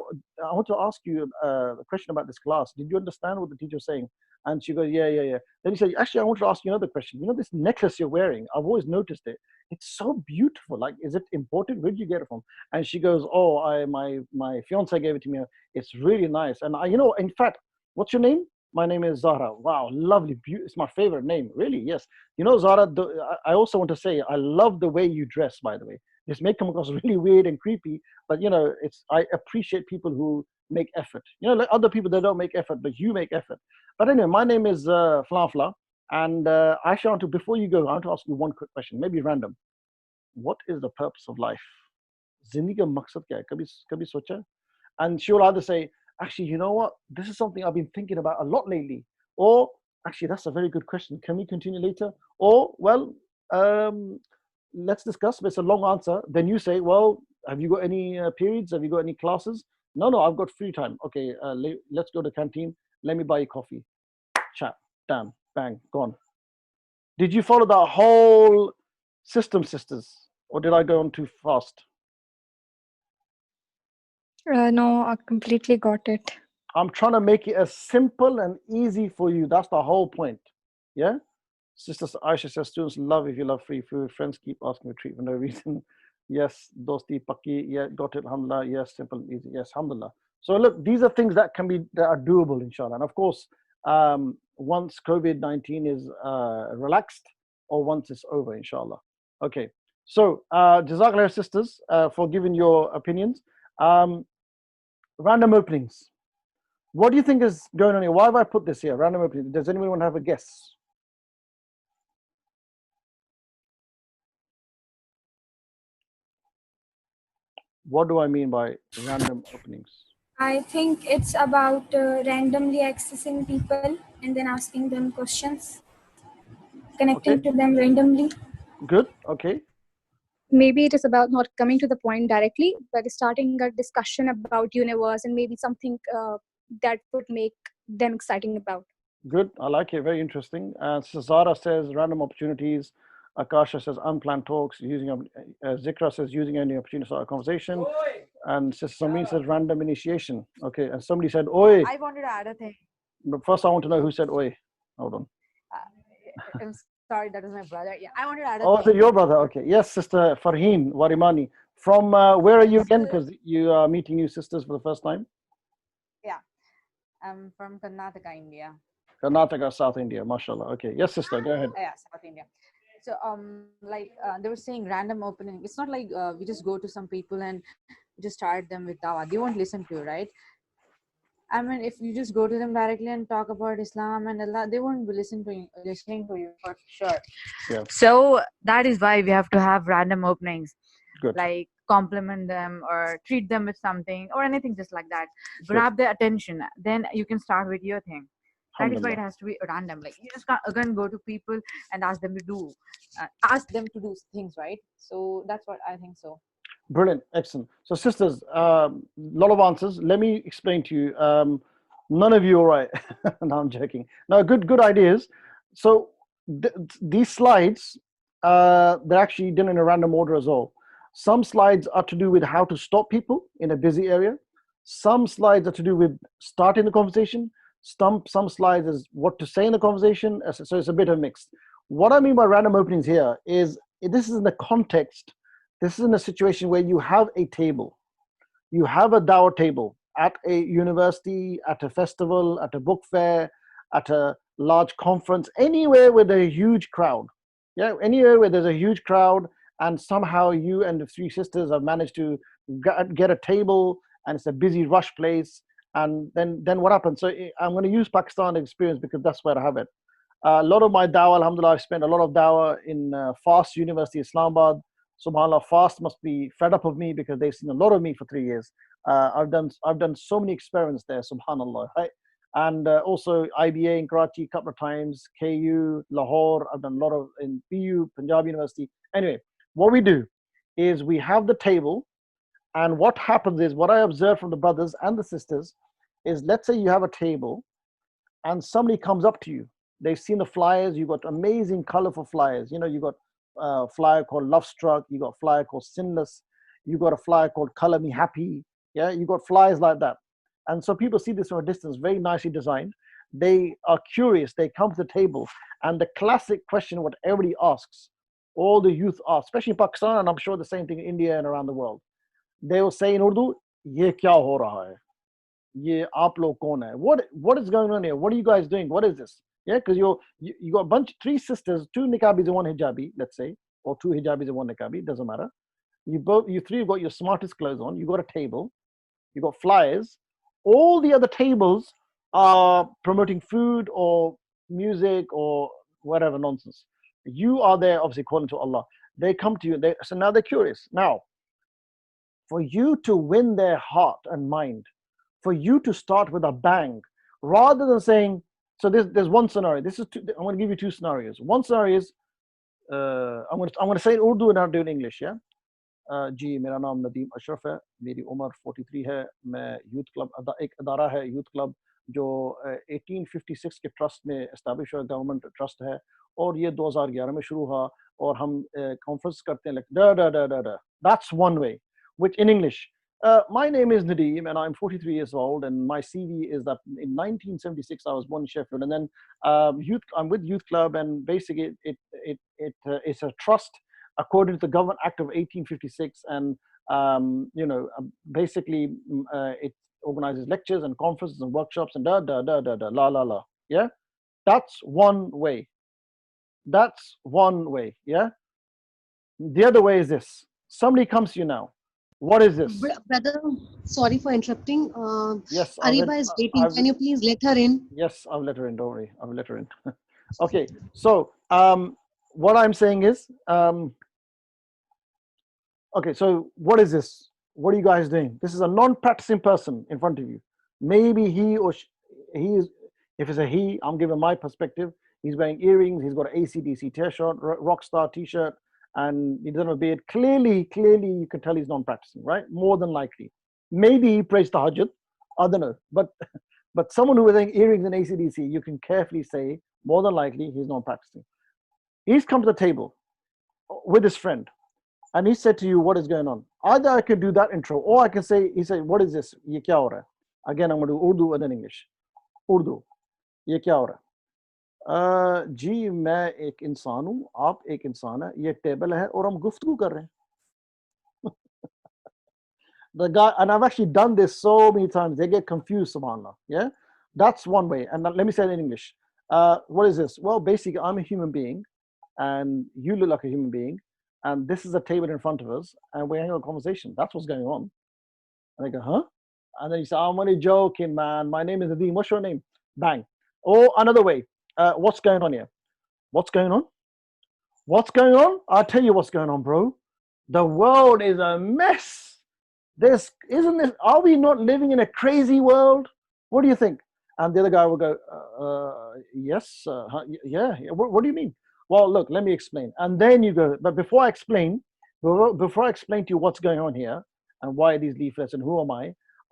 want to ask you a question about this class. Did you understand what the teacher was saying? And she goes, yeah. Then you say, actually, I want to ask you another question. This necklace you're wearing, I've always noticed it. It's so beautiful. Like, is it imported? Where did you get it from? And she goes, my fiance gave it to me. It's really nice. And in fact, what's your name? My name is Zahra. Wow, lovely. It's my favorite name. Really, yes. Zahra, I also want to say, I love the way you dress, by the way. This may come across really weird and creepy, but I appreciate people who make effort. Like other people, they don't make effort, but you make effort. But anyway, my name is Fla, and Aisha, before you go, I want to ask you one quick question, maybe random. What is the purpose of life? Zindagi ka maqsad kya hai? Kabhi socha? And she'll either say, actually, you know what? This is something I've been thinking about a lot lately. Or, actually, that's a very good question. Can we continue later? Or, well, let's discuss, but it's a long answer. Then you say, well, have you got any periods? Have you got any classes? No, I've got free time. Okay, let's go to the canteen. Let me buy you coffee. Chat, damn, bang, gone. Did you follow the whole system, sisters? Or did I go on too fast? No, I completely got it. I'm trying to make it as simple and easy for you. That's the whole point. Yeah? Sister Aisha says, students love if you love free food. Friends keep asking for treat for no reason. Yes, dosti paki. Yeah, got it. Alhamdulillah. Yes, simple and easy. Yes, alhamdulillah. So look, these are things that are doable, inshallah. And of course, once COVID-19 is relaxed, or once it's over, inshallah. Okay. So, Jazakallah, sisters, for giving your opinions. Random openings. What do you think is going on here? Why have I put this here? Random openings. Does anyone want to have a guess? What do I mean by random openings? I think it's about randomly accessing people and then asking them questions, connecting to them randomly. Good. Okay. Maybe it is about not coming to the point directly, but starting a discussion about universe and maybe something that would make them exciting about. Good. I like it. Very interesting. Zara says random opportunities. Akasha says unplanned talks. Zikra says using any opportunity to start a conversation. Oi! And Sister Sameen says random initiation. Okay. And somebody said oi. I wanted to add a thing. But first, I want to know who said oi. Hold on. I'm sorry, that is my brother. Yeah, I wanted to add a thing. thing. Oh, is it your brother? Okay. Yes, Sister Farheen Warimani. From where are you again? Because you are meeting new sisters for the first time. Yeah. I'm from Karnataka, India. Karnataka, South India, mashallah. Okay, yes, sister, go ahead. Yeah, South India. So, they were saying random opening. It's not like we just go to some people and just start them with dawah, they won't listen to you, right? I mean, if you just go to them directly and talk about Islam and Allah, they won't be listening to you for sure. Yeah. So that is why we have to have random openings, Good. like compliment them or treat them with something or anything just like that. Good. Grab their attention. Then you can start with your thing. That is why it Alhamdulillah. has to be random. Like you just can't again go to people and ask them to do things, right? So that's what I think. So Brilliant. Excellent. So, sisters, a lot of answers. Let me explain to you. None of you are right. No, I'm joking. No, good ideas. So, these slides, they're actually done in a random order as well. Some slides are to do with how to stop people in a busy area. Some slides are to do with starting the conversation. Some slides is what to say in the conversation. So it's a bit of a mix. What I mean by random openings here is this is in the context. This is in a situation where you have a table. You have a dawah table at a university, at a festival, at a book fair, at a large conference, anywhere where there's a huge crowd. Yeah, anywhere where there's a huge crowd, and somehow you and the three sisters have managed to get a table, and it's a busy rush place. And then what happens? So I'm going to use Pakistan experience because that's where I have it. A lot of my dawah, alhamdulillah, I've spent a lot of dawah in FAST University, Islamabad. SubhanAllah, FAST must be fed up of me because they've seen a lot of me for 3 years. I've done so many experiments there, SubhanAllah, right? And also IBA in Karachi a couple of times, KU, Lahore. I've done a lot of in PU, Punjab University. Anyway, what we do is we have the table, and what happens is what I observe from the brothers and the sisters is, let's say you have a table, and somebody comes up to you. They've seen the flyers. You got amazing, colorful flyers. You know, you got a flyer called Love Struck. You got a flyer called Sinless. You got a flyer called Color Me Happy. Yeah, you got flyers like that. And so people see this from a distance, very nicely designed. They are curious. They come to the table, and the classic question, what everybody asks, all the youth ask, especially in Pakistan, and I'm sure the same thing in India and around the world. They will say in Urdu, "Ye kya ho raha hai? Ye aap log kaun hai? What is going on here? What are you guys doing? What is this?" Yeah, because you got a bunch, three sisters, two niqabis and one hijabi, let's say, or two hijabis and one niqabi, doesn't matter. You three have got your smartest clothes on. You got a table. You got flyers. All the other tables are promoting food or music or whatever nonsense. You are there, obviously, according to Allah. They come to you. So now they're curious. Now, for you to win their heart and mind, for you to start with a bang, rather than saying, so there's one scenario. I'm going to give you two scenarios. One scenario is, I'm going to say in Urdu and not do it in English. Yeah. जी मेरा नाम नदीम अशरफ है, मेरी उम्र 43 है, मैं youth club एक अदारा है youth club जो 1856 के ट्रस्ट में इस्टेब्लिश हुआ, गवर्नमेंट ट्रस्ट है, और ये 2011 में शुरू हुआ, और हम कॉन्फ्रेंस करते हैं, like that's one way, which in English, my name is Nadeem and I'm 43 years old, and my CV is that in 1976 I was born in Sheffield, and then I'm with youth club, and basically it's a trust according to the Government Act of 1856, and basically it organizes lectures and conferences and workshops and la la la. Yeah, that's one way. That's one way. Yeah. The other way is this: somebody comes to you now. What is this? Brother, sorry for interrupting. Yes, Ariba is waiting. Can you please let her in? Yes, I'll let her in. Don't worry, I'll let her in. Okay, so what I'm saying is, okay, so what is this? What are you guys doing? This is a non-practicing person in front of you. Maybe he or he is, if it's a he, I'm giving my perspective. He's wearing earrings. He's got an AC/DC t-shirt, rockstar t-shirt, and he doesn't have a beard. Clearly, you can tell he's non-practicing, right? More than likely. Maybe he prays tahajjud. I don't know. But someone who is wearing earrings and AC/DC, you can carefully say, more than likely, he's non-practicing. He's come to the table with his friend, and he said to you, what is going on? Either I can do that intro, or I can say, he said, what is this? Ye kya ho raha hai? Again, I'm going to do Urdu and then English. Urdu. Ye kya ho raha hai? जी मैं एक इंसान हूँ, आप एक इंसान है, ये table है और हम गुफ्तगू कर रहे हैं. The guy, and I've actually done this so many times, they get confused, subhanAllah. Yeah, that's one way. And let me say it in English. What is this? Well, basically, I'm a human being, and you look like a human being, and this is a table in front of us, and we're having a conversation. That's what's going on. And they go, huh? And then you say, I'm only joking, man. My name is Nadeem. What's your name? Bang. Or another way, what's going on here? What's going on? What's going on? I'll tell you what's going on, bro. The world is a mess. This isn't this. Are we not living in a crazy world? What do you think? And the other guy will go, yes, yeah. What do you mean? Well, look, let me explain. And then you go, but before I explain to you what's going on here and why these leaflets and who am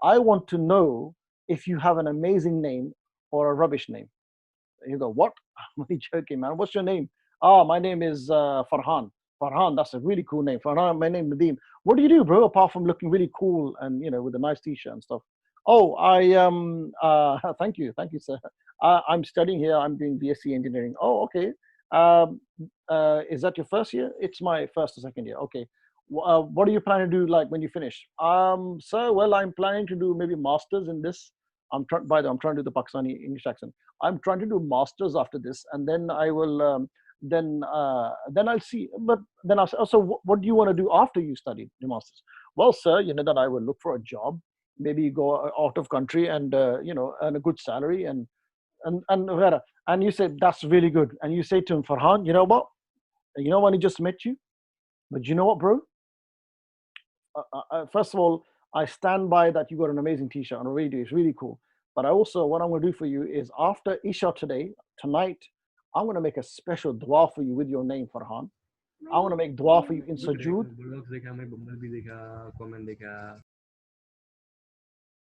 I want to know if you have an amazing name or a rubbish name. You go, what? I'm only joking, man. What's your name? Oh, my name is Farhan. Farhan, that's a really cool name. Farhan, my name is Nadeem. What do you do, bro? Apart from looking really cool and with a nice t-shirt and stuff. Oh, I thank you, sir. I'm studying here. I'm doing BSc engineering. Oh, okay. Um, is that your first year? It's my first or second year. Okay. What are you planning to do like when you finish? Sir, well, I'm planning to do maybe masters in this. By the way, I'm trying to do the Pakistani English accent. I'm trying to do masters after this, and then I will then I'll see. But then I'll say, oh, so what do you want to do after you study the masters? Well, sir, you know that I will look for a job, maybe go out of country and earn a good salary and you say that's really good, and you say to him, Farhan, you know what? You know when he just met you, but you know what, bro? First of all, I stand by that you got an amazing t-shirt on a radio. It's really cool. But I also, what I'm going to do for you is after Isha tonight, I'm going to make a special dua for you with your name, Farhan. I want to make dua for you in sujood.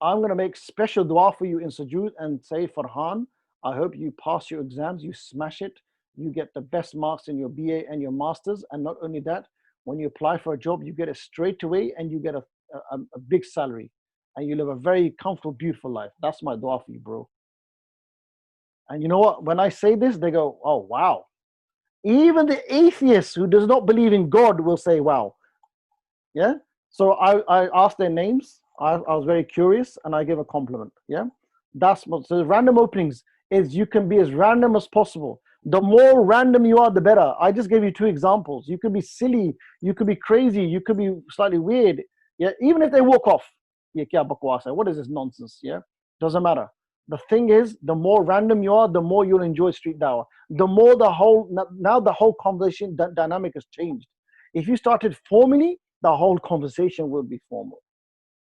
I'm going to make special dua for you in sujood and say, Farhan, I hope you pass your exams, you smash it, you get the best marks in your BA and your masters. And not only that, when you apply for a job, you get it straight away and you get a big salary and you live a very comfortable, beautiful life. That's my dua for you, bro. And you know what? When I say this, they go, oh, wow. Even the atheist who does not believe in God will say, wow. Yeah. So I asked their names. I was very curious and I gave a compliment. Yeah. That's what, so random openings is you can be as random as possible. The more random you are, the better. I just gave you two examples. You could be silly, you could be crazy, you could be slightly weird. Yeah. Even if they walk off, yeah, kya bakwas hai? What is this nonsense? Yeah. Doesn't matter. The thing is, the more random you are, the more you'll enjoy street dawah. The more now the whole conversation dynamic has changed. If you started formally, the whole conversation will be formal.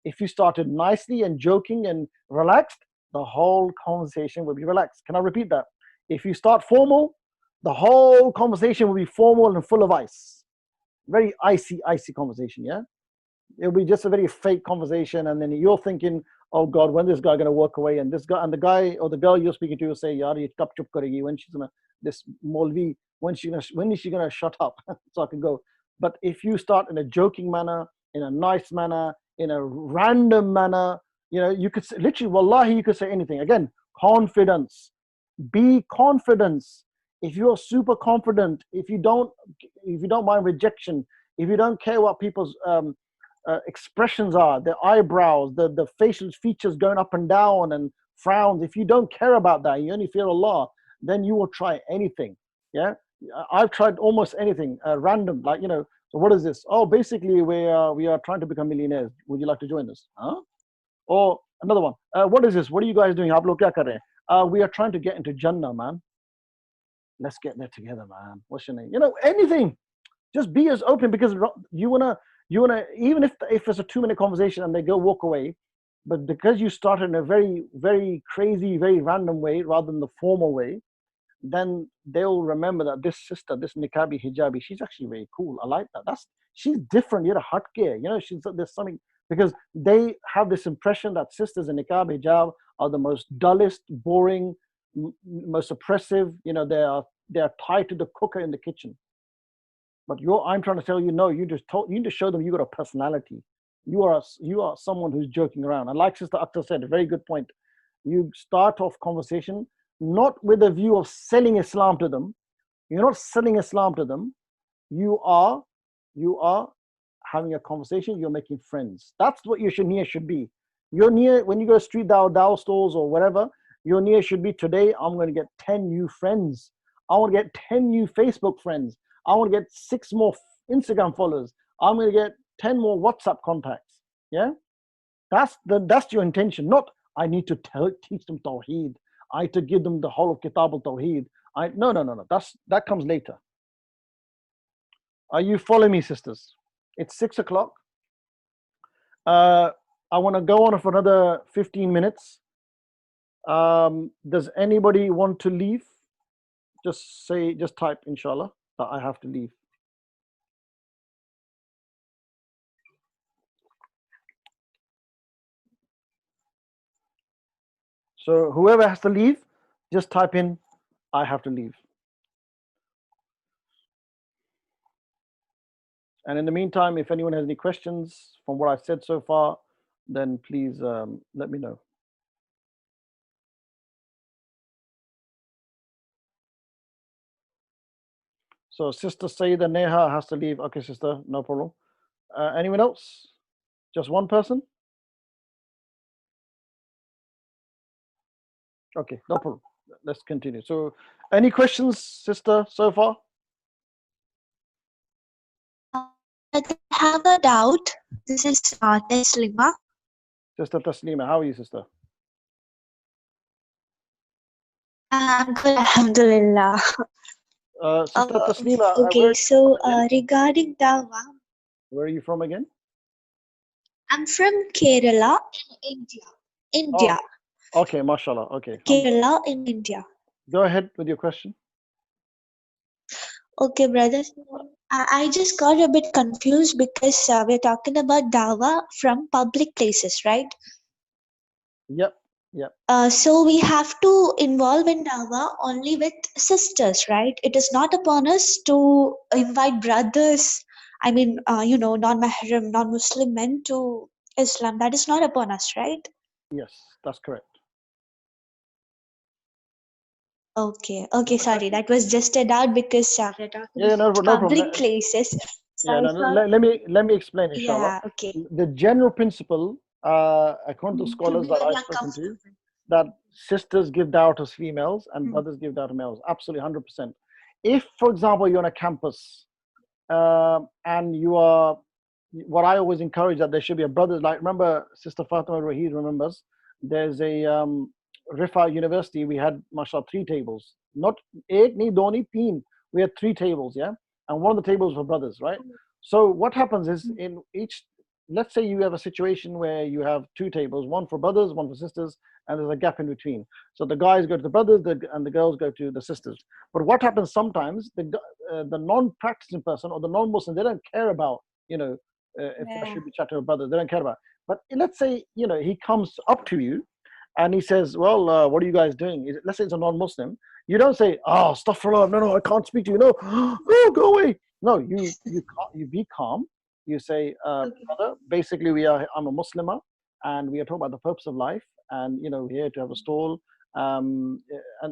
If you started nicely and joking and relaxed, the whole conversation will be relaxed. Can I repeat that? If you start formal, the whole conversation will be formal and full of ice. Very icy conversation, yeah? It'll be just a very fake conversation, and then you're thinking, oh God, when is this guy gonna walk away? And this guy and the guy or the girl you're speaking to will say, Yaar, ye kab chup karegi, when she's gonna this Molvi, when is she gonna shut up so I can go? But if you start in a joking manner, in a nice manner, in a random manner, you could say, literally, wallahi, you could say anything. Again, confidence. Be confidence. If you're super confident, if you don't mind rejection, if you don't care what people's expressions are, the eyebrows, the facial features going up and down and frowns, if you don't care about that, you only fear Allah, then you will try anything. Yeah, I've tried almost anything random, like so what is this? Oh, basically we are trying to become millionaires. Would you like to join us? Huh? Or another one, what is this? What are you guys doing? Aap log kya kar rahe hain? We are trying to get into Jannah, man. Let's get there together, man. What's your name? Anything. Just be as open, because you wanna even if it's a 2-minute conversation and they go walk away, but because you started in a very, very crazy, very random way rather than the formal way, then they'll remember that this sister, this niqabi hijabi, she's actually very cool. I like that. She's different. You're a hatke. There's something, because they have this impression that sisters in niqab hijab are the most dullest, boring, most oppressive. They are tied to the cooker in the kitchen. But I'm trying to tell you, no, you need to show them you got a personality. You are someone who's joking around. And like Sister Akhtar said, a very good point. You start off conversation not with a view of selling Islam to them. You're not selling Islam to them. You are having a conversation. You're making friends. That's what your niyyah should be. Your niyyah, when you go to street dawah stores or whatever, your niyyah should be, today I'm going to get 10 new friends. I want to get 10 new Facebook friends. I want to get 6 more Instagram followers. I'm going to get 10 more WhatsApp contacts. Yeah. That's your intention. Not I need to teach them Tawheed. I need to give them the whole of Kitab al Tawheed. No. That comes later. Are you following me, sisters? It's 6 o'clock. I want to go on for another 15 minutes. Does anybody want to leave? Just type, inshallah, that I have to leave. So whoever has to leave, just type in, I have to leave. And in the meantime, if anyone has any questions from what I've said so far, then please let me know. So Sister Sayyida Neha has to leave. Okay, sister, no problem. Anyone else? Just one person? Okay, no problem. Let's continue. So any questions, sister, so far? I have a doubt. This is Taslima. Sister Taslima, how are you, sister? I'm good, alhamdulillah. Sister Taslima, Okay, so regarding Dawah, where are you from again? I'm from Kerala in India. Oh, okay, mashallah. Okay. Kerala in India. Go ahead with your question. Okay, brother. I just got a bit confused because we're talking about Dawah from public places, right? Yep. So we have to involve in Dawah only with sisters, right? It is not upon us to invite brothers, non-Mahram, non-Muslim men to Islam. That is not upon us, right? Yes, that's correct. Okay, sorry. That was just a doubt because we're talking about public places. Yeah, let me explain, inshallah. Yeah, okay. The general principle, according to scholars that I've spoken to, that sisters give dawah to females and brothers give dawah to males. Absolutely, 100%. If, for example, you're on a campus and you are, what I always encourage that there should be a brother. Like, remember, Sister Fatima Rahid remembers, there's a Rifa University, we had, mashallah, 3 tables. Not ek, nahi, do, nahi, teen. We had 3 tables, yeah? And one of the tables for brothers, right? So what happens is, in each, let's say you have a situation where you have 2 tables, one for brothers, one for sisters, and there's a gap in between. So the guys go to the brothers, and the girls go to the sisters. But what happens sometimes, the non-practicing person or the non-Muslim, they don't care about, if I should be chatting with brothers, they don't care about. But let's say, he comes up to you and he says, well, what are you guys doing? Let's say it's a non-Muslim. You don't say, oh, astaghfirullah, no, I can't speak to you. No, oh, go away. No, you be calm. You say, brother, basically I'm a Muslimah and we are talking about the purpose of life, and we're here to have a stall. And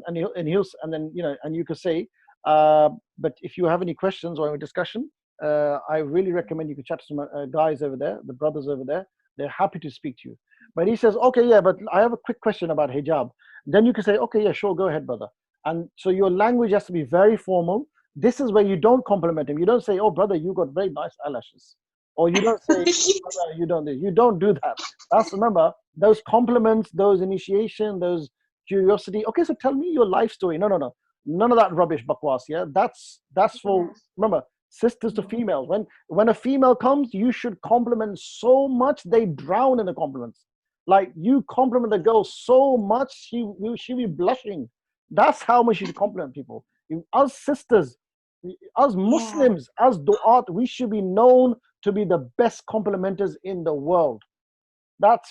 then you could say, but if you have any questions or any discussion, I really recommend you can chat to some guys over there, the brothers over there. They're happy to speak to you. But he says, okay, yeah, but I have a quick question about hijab. Then you can say, okay, yeah, sure, go ahead, brother. And so your language has to be very formal. This is where you don't compliment him. You don't say, oh, brother, you got very nice eyelashes. Or you don't say, brother, you don't do that. That's, remember, those compliments, those initiation, those curiosity. Okay, so tell me your life story. No. None of that rubbish, bakwas, yeah? That's for, remember, sisters to females. When a female comes, you should compliment so much they drown in the compliments. Like, you compliment the girl so much she'll be blushing. That's how much you should compliment people. Us sisters, us Muslims, us du'at, we should be known to be the best complimenters in the world.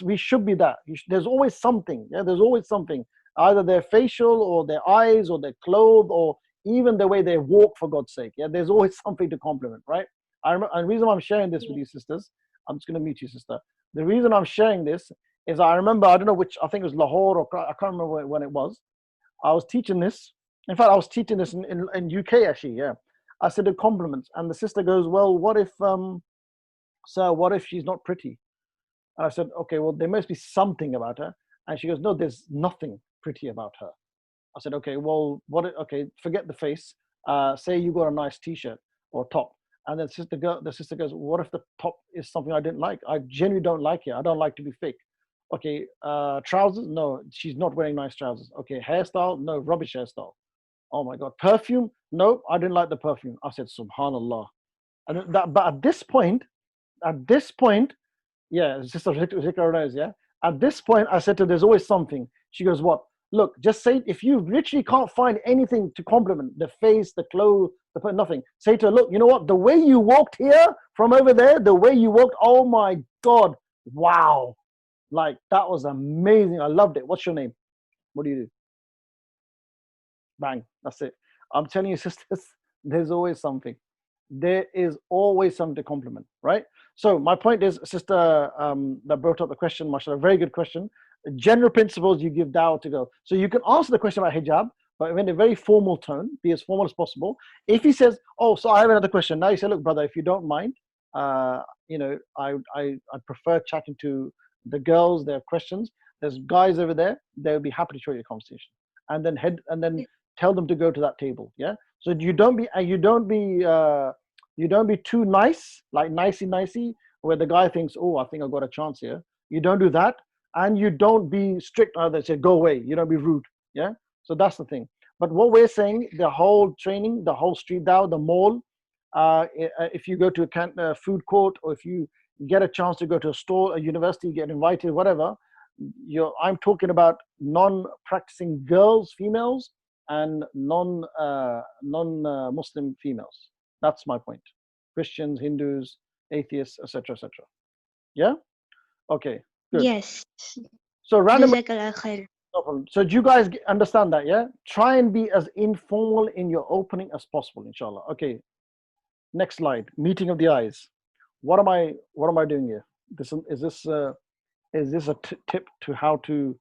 We should be that. There's always something. Yeah, there's always something. Either their facial or their eyes or their clothes or even the way they walk, for God's sake. Yeah, there's always something to compliment, right? And the reason I'm sharing this with you, sisters, I'm just going to mute you, sister. The reason I'm sharing this is I remember, I don't know which, I think it was Lahore or I can't remember when it was. I was teaching this. In fact, I was teaching this in UK, actually, yeah. I said the compliments, and the sister goes, well, what if, sir, what if she's not pretty? And I said, okay, well, there must be something about her. And she goes, no, there's nothing pretty about her. I said, okay, well, okay, forget the face. Say you got a nice t-shirt or top, And then the sister goes, what if the top is something I didn't like? I genuinely don't like it. I don't like to be fake. Okay, trousers? No, she's not wearing nice trousers. Okay, hairstyle? No, rubbish hairstyle. Oh my God, perfume? No, I didn't like the perfume. I said, Subhanallah. And that, but at this point, yeah, Sister Zikra knows, yeah. At this point, I said to her, there's always something. She goes, what? Look, just say, if you literally can't find anything to compliment the face, the clothes, nothing, say to her, look, you know what? The way you walked here from over there, the way you walked, oh my God, wow. Like, that was amazing. I loved it. What's your name? What do you do? Bang. That's it. I'm telling you, sisters, there's always something. There is always something to compliment, right? So my point is, sister that brought up the question, mashallah, very good question. General principles you give dawah to go. So you can answer the question about hijab, but in a very formal tone, be as formal as possible. If he says, oh, so I have another question. Now you say, look, brother, if you don't mind, you know, I prefer chatting to the girls, their questions. There's guys over there, they'll be happy to show you a conversation. And then tell them to go to that table. Yeah. So you don't be too nice, like nicey, where the guy thinks, oh, I think I got a chance here. You don't do that, and you don't be strict. They say, go away. You don't be rude. Yeah. So that's the thing. But what we're saying, the whole training, the whole street dawah, the mall, if you go to a food court, or if you get a chance to go to a store, a university, get invited, whatever, I'm talking about non-practicing girls, females, and non-Muslim females. That's my point. Christians, Hindus, atheists, etc., etc. Yeah. Okay. Good. Yes. So random. Jazakallah khair. No problem. So do you guys understand that? Yeah. Try and be as informal in your opening as possible, inshallah. Okay. Next slide. Meeting of the eyes. What am I doing here? Is this a tip to how to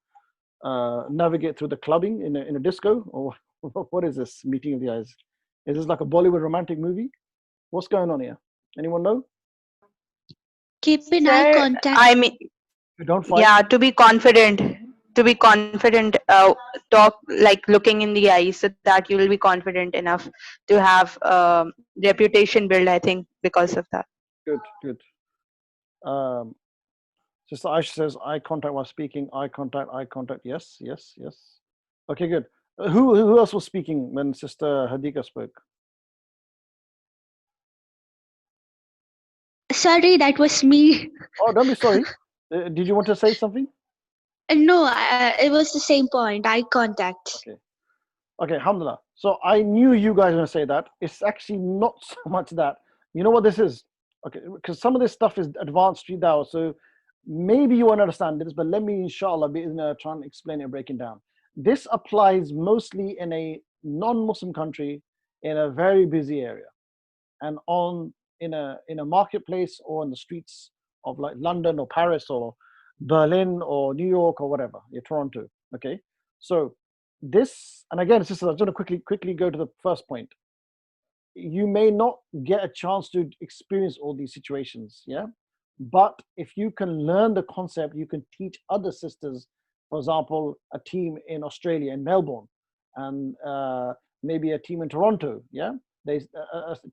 navigate through the clubbing in a disco, or what is this meeting of the eyes? Is this like a Bollywood romantic movie? What's going on here? Anyone know? Keep an eye Sir, contact. I mean, You don't fight. yeah, to be confident, talk like looking in the eyes, so that you will be confident enough to have reputation build, I think, because of that. Good. Sister Aisha says eye contact while speaking. Eye contact. Yes. Okay, good. Who else was speaking when Sister Hadika spoke? Sorry, that was me. Oh, don't be sorry. Did you want to say something? No, it was the same point. Eye contact. Okay, alhamdulillah. So I knew you guys were going to say that. It's actually not so much that. You know what this is? Okay, because some of this stuff is advanced street dawah, so maybe you won't understand this, but let me, inshallah, try and explain it and break it down. This applies mostly in a non-Muslim country in a very busy area, and in a marketplace, or in the streets of like London or Paris or Berlin or New York or whatever, Toronto. Okay, so this, and again, sisters, I just want to quickly go to the first point. You may not get a chance to experience all these situations, yeah, but if you can learn the concept, you can teach other sisters. For example, a team in Australia, in Melbourne, and maybe a team in Toronto, yeah. A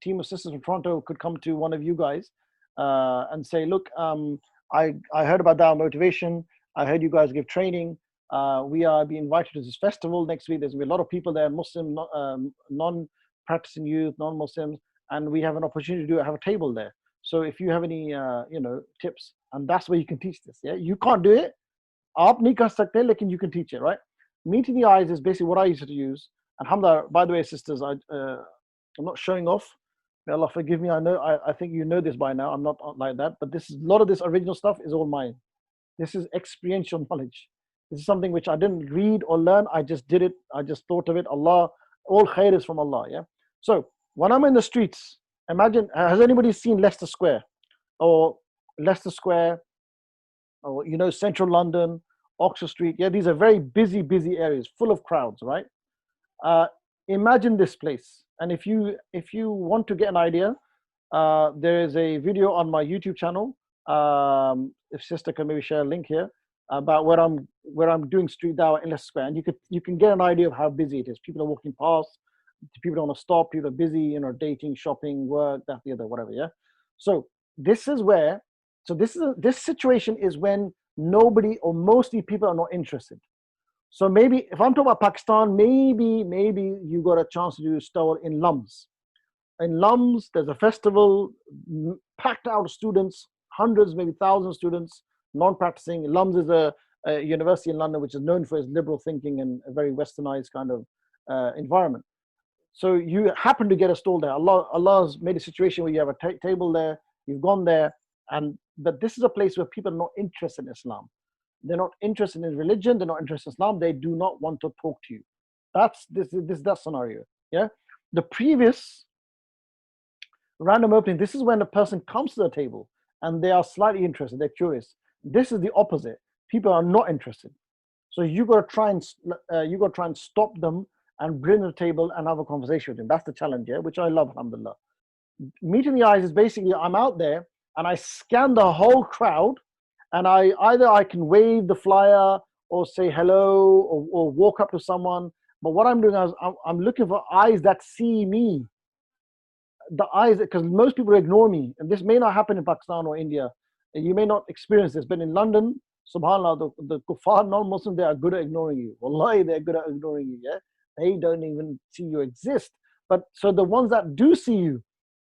team of sisters from Toronto could come to one of you guys and say, look, I heard about Dawah Motivation. I heard you guys give training. We are being invited to this festival next week. There's going to be a lot of people there, Muslim, non-practicing youth, non-Muslims, and we have an opportunity to have a table there. So if you have any, tips, and that's where you can teach this. Yeah, you can't do it. Aap nahi kar sakte, lekin you can teach it, right? Meeting the eyes is basically what I used to use. Alhamdulillah, by the way, sisters, I'm not showing off. May Allah forgive me. I think you know this by now. I'm not like that, but a lot of this original stuff is all mine. This is experiential knowledge. This is something which I didn't read or learn. I just did it. I just thought of it. Allah, all khair is from Allah. Yeah. So when I'm in the streets, imagine, has anybody seen Leicester Square, or Central London, Oxford Street? Yeah, these are very busy areas, full of crowds, right? Imagine this place. And if you want to get an idea, there is a video on my YouTube channel. If sister can maybe share a link here about where I'm doing street dawah in Leicester Square, and you can get an idea of how busy it is. People are walking past. People don't want to stop. People are busy, dating, shopping, work, that, the other, whatever. Yeah. So this is where, this situation is when nobody or mostly people are not interested. So maybe if I'm talking about Pakistan, maybe you got a chance to do a stall in Lums. In Lums, there's a festival, packed out of students, hundreds, maybe thousands of students, non-practicing. Lums is a university in London which is known for its liberal thinking and a very westernized kind of environment. So you happen to get a stall there. Allah's made a situation where you have a table there, you've gone there, but this is a place where people are not interested in Islam. They're not interested in religion, they're not interested in Islam, they do not want to talk to you. That's that scenario. Yeah. The previous random opening, this is when a person comes to the table and they are slightly interested, they're curious. This is the opposite. People are not interested. So you got to try and stop them and bring to the table and have a conversation with them. That's the challenge, yeah, which I love, alhamdulillah. Meeting the eyes is basically I'm out there and I scan the whole crowd, and I can wave the flyer or say hello or walk up to someone. But what I'm doing is I'm looking for eyes that see me. The eyes, because most people ignore me, and this may not happen in Pakistan or India. You may not experience this, but in London, subhanallah, the kuffar non-Muslims, they are good at ignoring you. Wallahi, they're good at ignoring you. Yeah, they don't even see you exist. But so the ones that do see you,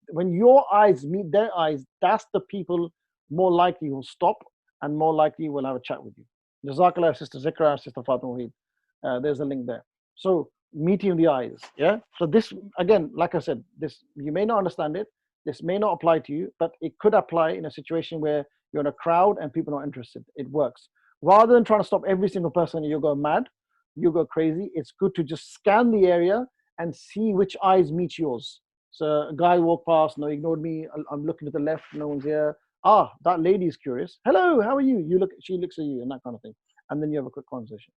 when your eyes meet their eyes, that's the people more likely will stop and more likely will have a chat with you. Jazakallah, Sister Zikra, Sister Fatima Waheed. There's a link there. So meeting of the eyes, yeah. So this, again, like I said, this, you may not understand it, this may not apply to you, but it could apply in a situation where you're in a crowd and people are not interested. It works. Rather than trying to stop every single person and you go mad, you go crazy, it's good to just scan the area and see which eyes meet yours. So a guy walked past, no, ignored me, I'm looking to the left, no one's here. Ah, that lady is curious. Hello, how are you? She looks at you, and that kind of thing. And then you have a quick conversation.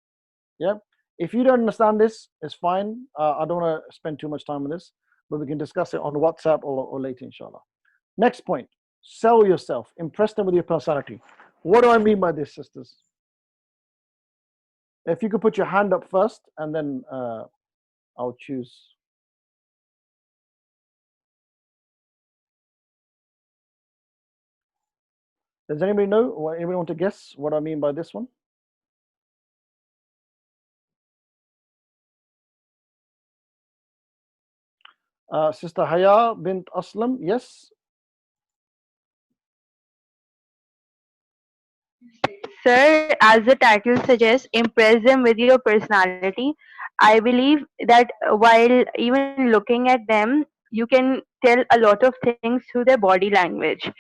Yeah. If you don't understand this, it's fine. I don't want to spend too much time on this, but we can discuss it on WhatsApp or later, inshallah. Next point, sell yourself. Impress them with your personality. What do I mean by this, sisters? If you could put your hand up first, and then I'll choose. Does anybody know, or anybody want to guess what I mean by this one? Sister Haya bint Aslam, yes? Sir, as the title suggests, impress them with your personality. I believe that while even looking at them, you can tell a lot of things through their body language.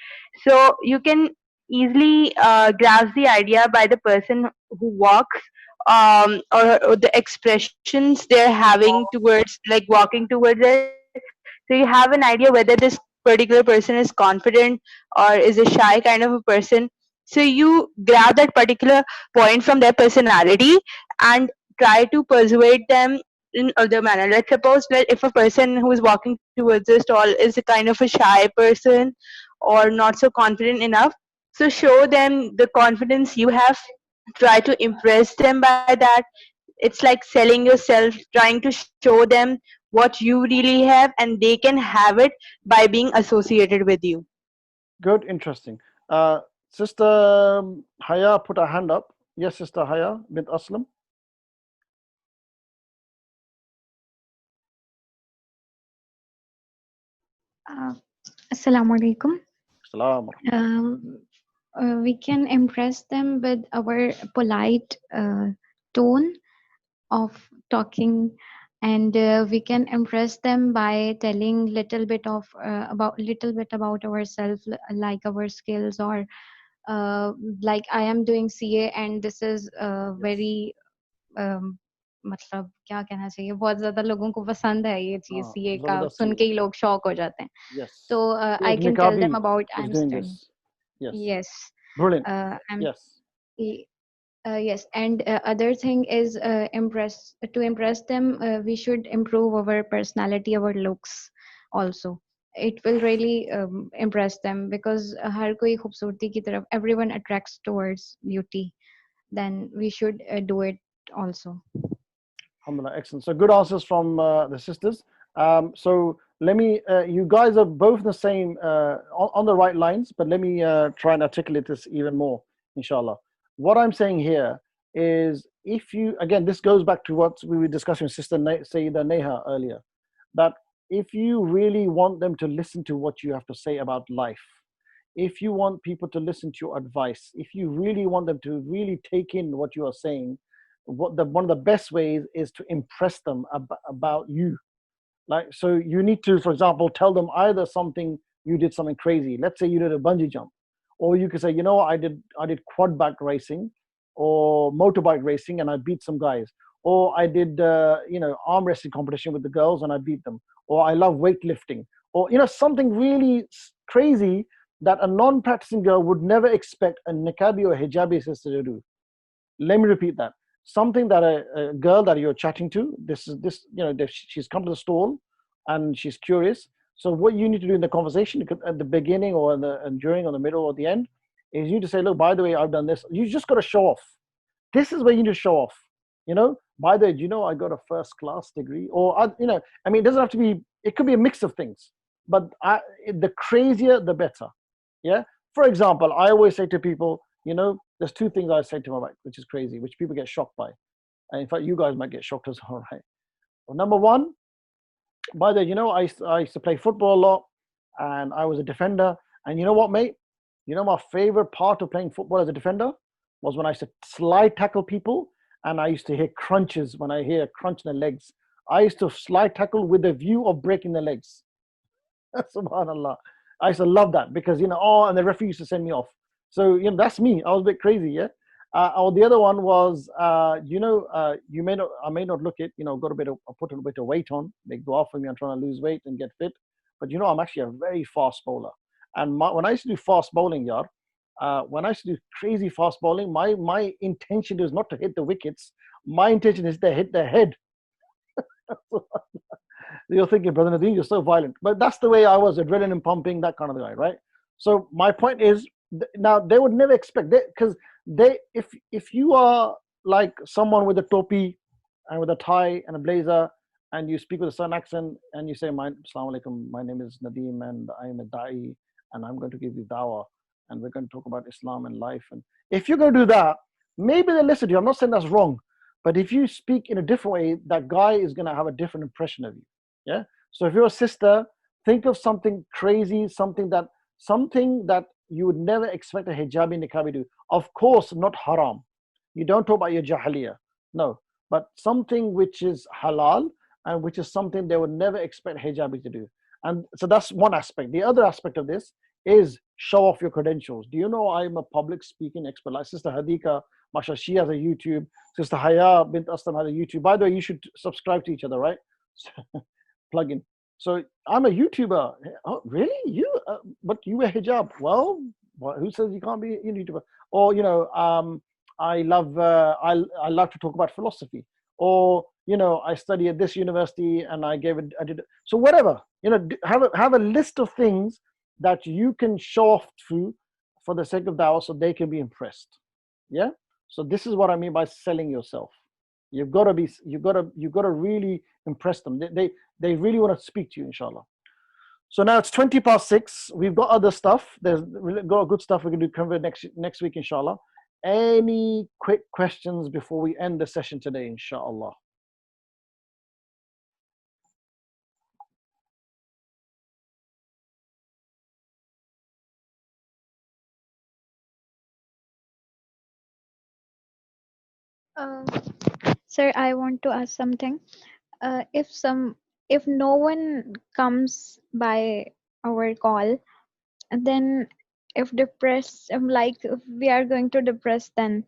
So you can easily grasp the idea by the person who walks, or the expressions they're having towards, like walking towards it. So you have an idea whether this particular person is confident or is a shy kind of a person. So you grab that particular point from their personality and try to persuade them in other manner. Let's suppose that if a person who is walking towards the stall is a kind of a shy person or not so confident enough, so show them the confidence you have. Try to impress them by that. It's like selling yourself, trying to show them what you really have, and they can have it by being associated with you. Good, interesting. Sister Haya put her hand up. Yes, Sister Haya bint Aslam. Assalamu alaikum. Salam. We can impress them with our polite tone of talking, and we can impress them by telling little bit about ourselves, like our skills, or like I am doing CA and this is very मतलब क्या कहना चाहिए, बहुत ज्यादा लोगों को पसंद है ये चीज, सीए का सुन के ही लोग शॉक हो जाते हैं. So I can tell them about I'm studying. Yes. Brilliant. Yes. Yes, and other thing is to impress them, we should improve our personality, our looks also. It will really impress them, because हर कोई खूबसूरती की तरफ, everyone attracts towards beauty. Then we should do it also. Alhamdulillah, excellent. So good answers from the sisters. So let me, you guys are both the same, on the right lines, but let me try and articulate this even more, inshallah. What I'm saying here is, if you, again, this goes back to what we were discussing with Sister Sayyida Neha earlier, that if you really want them to listen to what you have to say about life, if you want people to listen to your advice, if you really want them to really take in what you are saying, one of the best ways is to impress them about you. Like, so you need to, for example, tell them either something, you did something crazy. Let's say you did a bungee jump, or you could say, you know, I did quad bike racing or motorbike racing and I beat some guys, or I did arm wrestling competition with the girls and I beat them, or I love weightlifting, or something really crazy that a non-practicing girl would never expect a niqabi or hijabi sister to do. Let me repeat that. Something that a girl that you're chatting to, she's come to the stall and she's curious. So what you need to do in the conversation at the beginning or and during or the middle or the end is you to say, look, by the way, I've done this. You just got to show off. This is where you need to show off. By the way, I got a first class degree, or it doesn't have to be. It could be a mix of things, but the crazier the better. Yeah. For example, I always say to people, there's two things I say to my wife, which is crazy, which people get shocked by. And in fact, you guys might get shocked as well, right? Well, number one, by the way, I used to play football a lot, and I was a defender. And you know what, mate? My favorite part of playing football as a defender was when I used to slide tackle people, and I used to hear crunches. When I hear a crunch in the legs, I used to slide tackle with the view of breaking the legs. Subhanallah. I used to love that because, and the referee used to send me off. So, that's me. I was a bit crazy, yeah. Or the other one was, I may not look it, I put a bit of weight on, make dua for me. I'm trying to lose weight and get fit. But, I'm actually a very fast bowler. And when I used to do fast bowling, when I used to do crazy fast bowling, my intention is not to hit the wickets. My intention is to hit the head. You're thinking, Brother Nadeem, you're so violent. But that's the way I was, adrenaline pumping, that kind of guy, right? So my point is, now they would never expect that, because if you are like someone with a topi and with a tie and a blazer, and you speak with a southern accent and you say, Assalamu alaikum, my name is Nadeem and I am a da'i and I'm going to give you dawah and we're going to talk about Islam and life. And if you're going to do that, maybe they listen to you. I'm not saying that's wrong, but if you speak in a different way, that guy is going to have a different impression of you. Yeah. So if you're a sister, think of something crazy, something that you would never expect a hijabi niqabi to do. Of course, not haram. You don't talk about your jahiliyyah. No. But something which is halal and which is something they would never expect hijabi to do. And so that's one aspect. The other aspect of this is show off your credentials. Do you know I'm a public speaking expert? Like Sister Hadika, Masha, she has a YouTube. Sister Haya bint Aslam has a YouTube. By the way, you should subscribe to each other, right? Plug in. So I'm a YouTuber. Oh, really? You? But you wear hijab? Well, who says you can't be a YouTuber? Or I love to talk about philosophy. Or I study at this university and I did. So whatever. Have a list of things that you can show off through for the sake of dawah, so they can be impressed. Yeah. So this is what I mean by selling yourself. You've got to really impress them. They really want to speak to you, inshallah. So now it's 6:20. We've got other stuff. We've got good stuff we can do cover next week, inshallah. Any quick questions before we end the session today, inshallah? Sir, I want to ask something. If no one comes by our call, then if if we are going to depress, then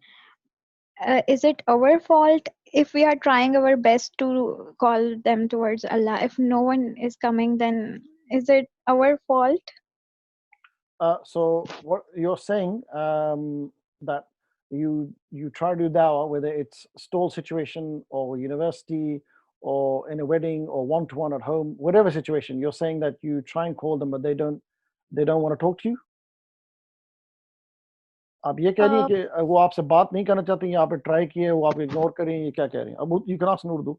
is it our fault if we are trying our best to call them towards Allah? If no one is coming, then is it our fault? So what you're saying, that you try to do dawah, whether it's stall situation or university or in a wedding or one-to-one at home, whatever situation, you're saying that you try and call them, but they don't want to talk to you. आप ये कह रही हैं कि वो आपसे बात नहीं करना चाहते, यहाँ पे ट्राई किए, वो आप इग्नोर करें, ये क्या कह रही हैं? अब you can ask in Urdu.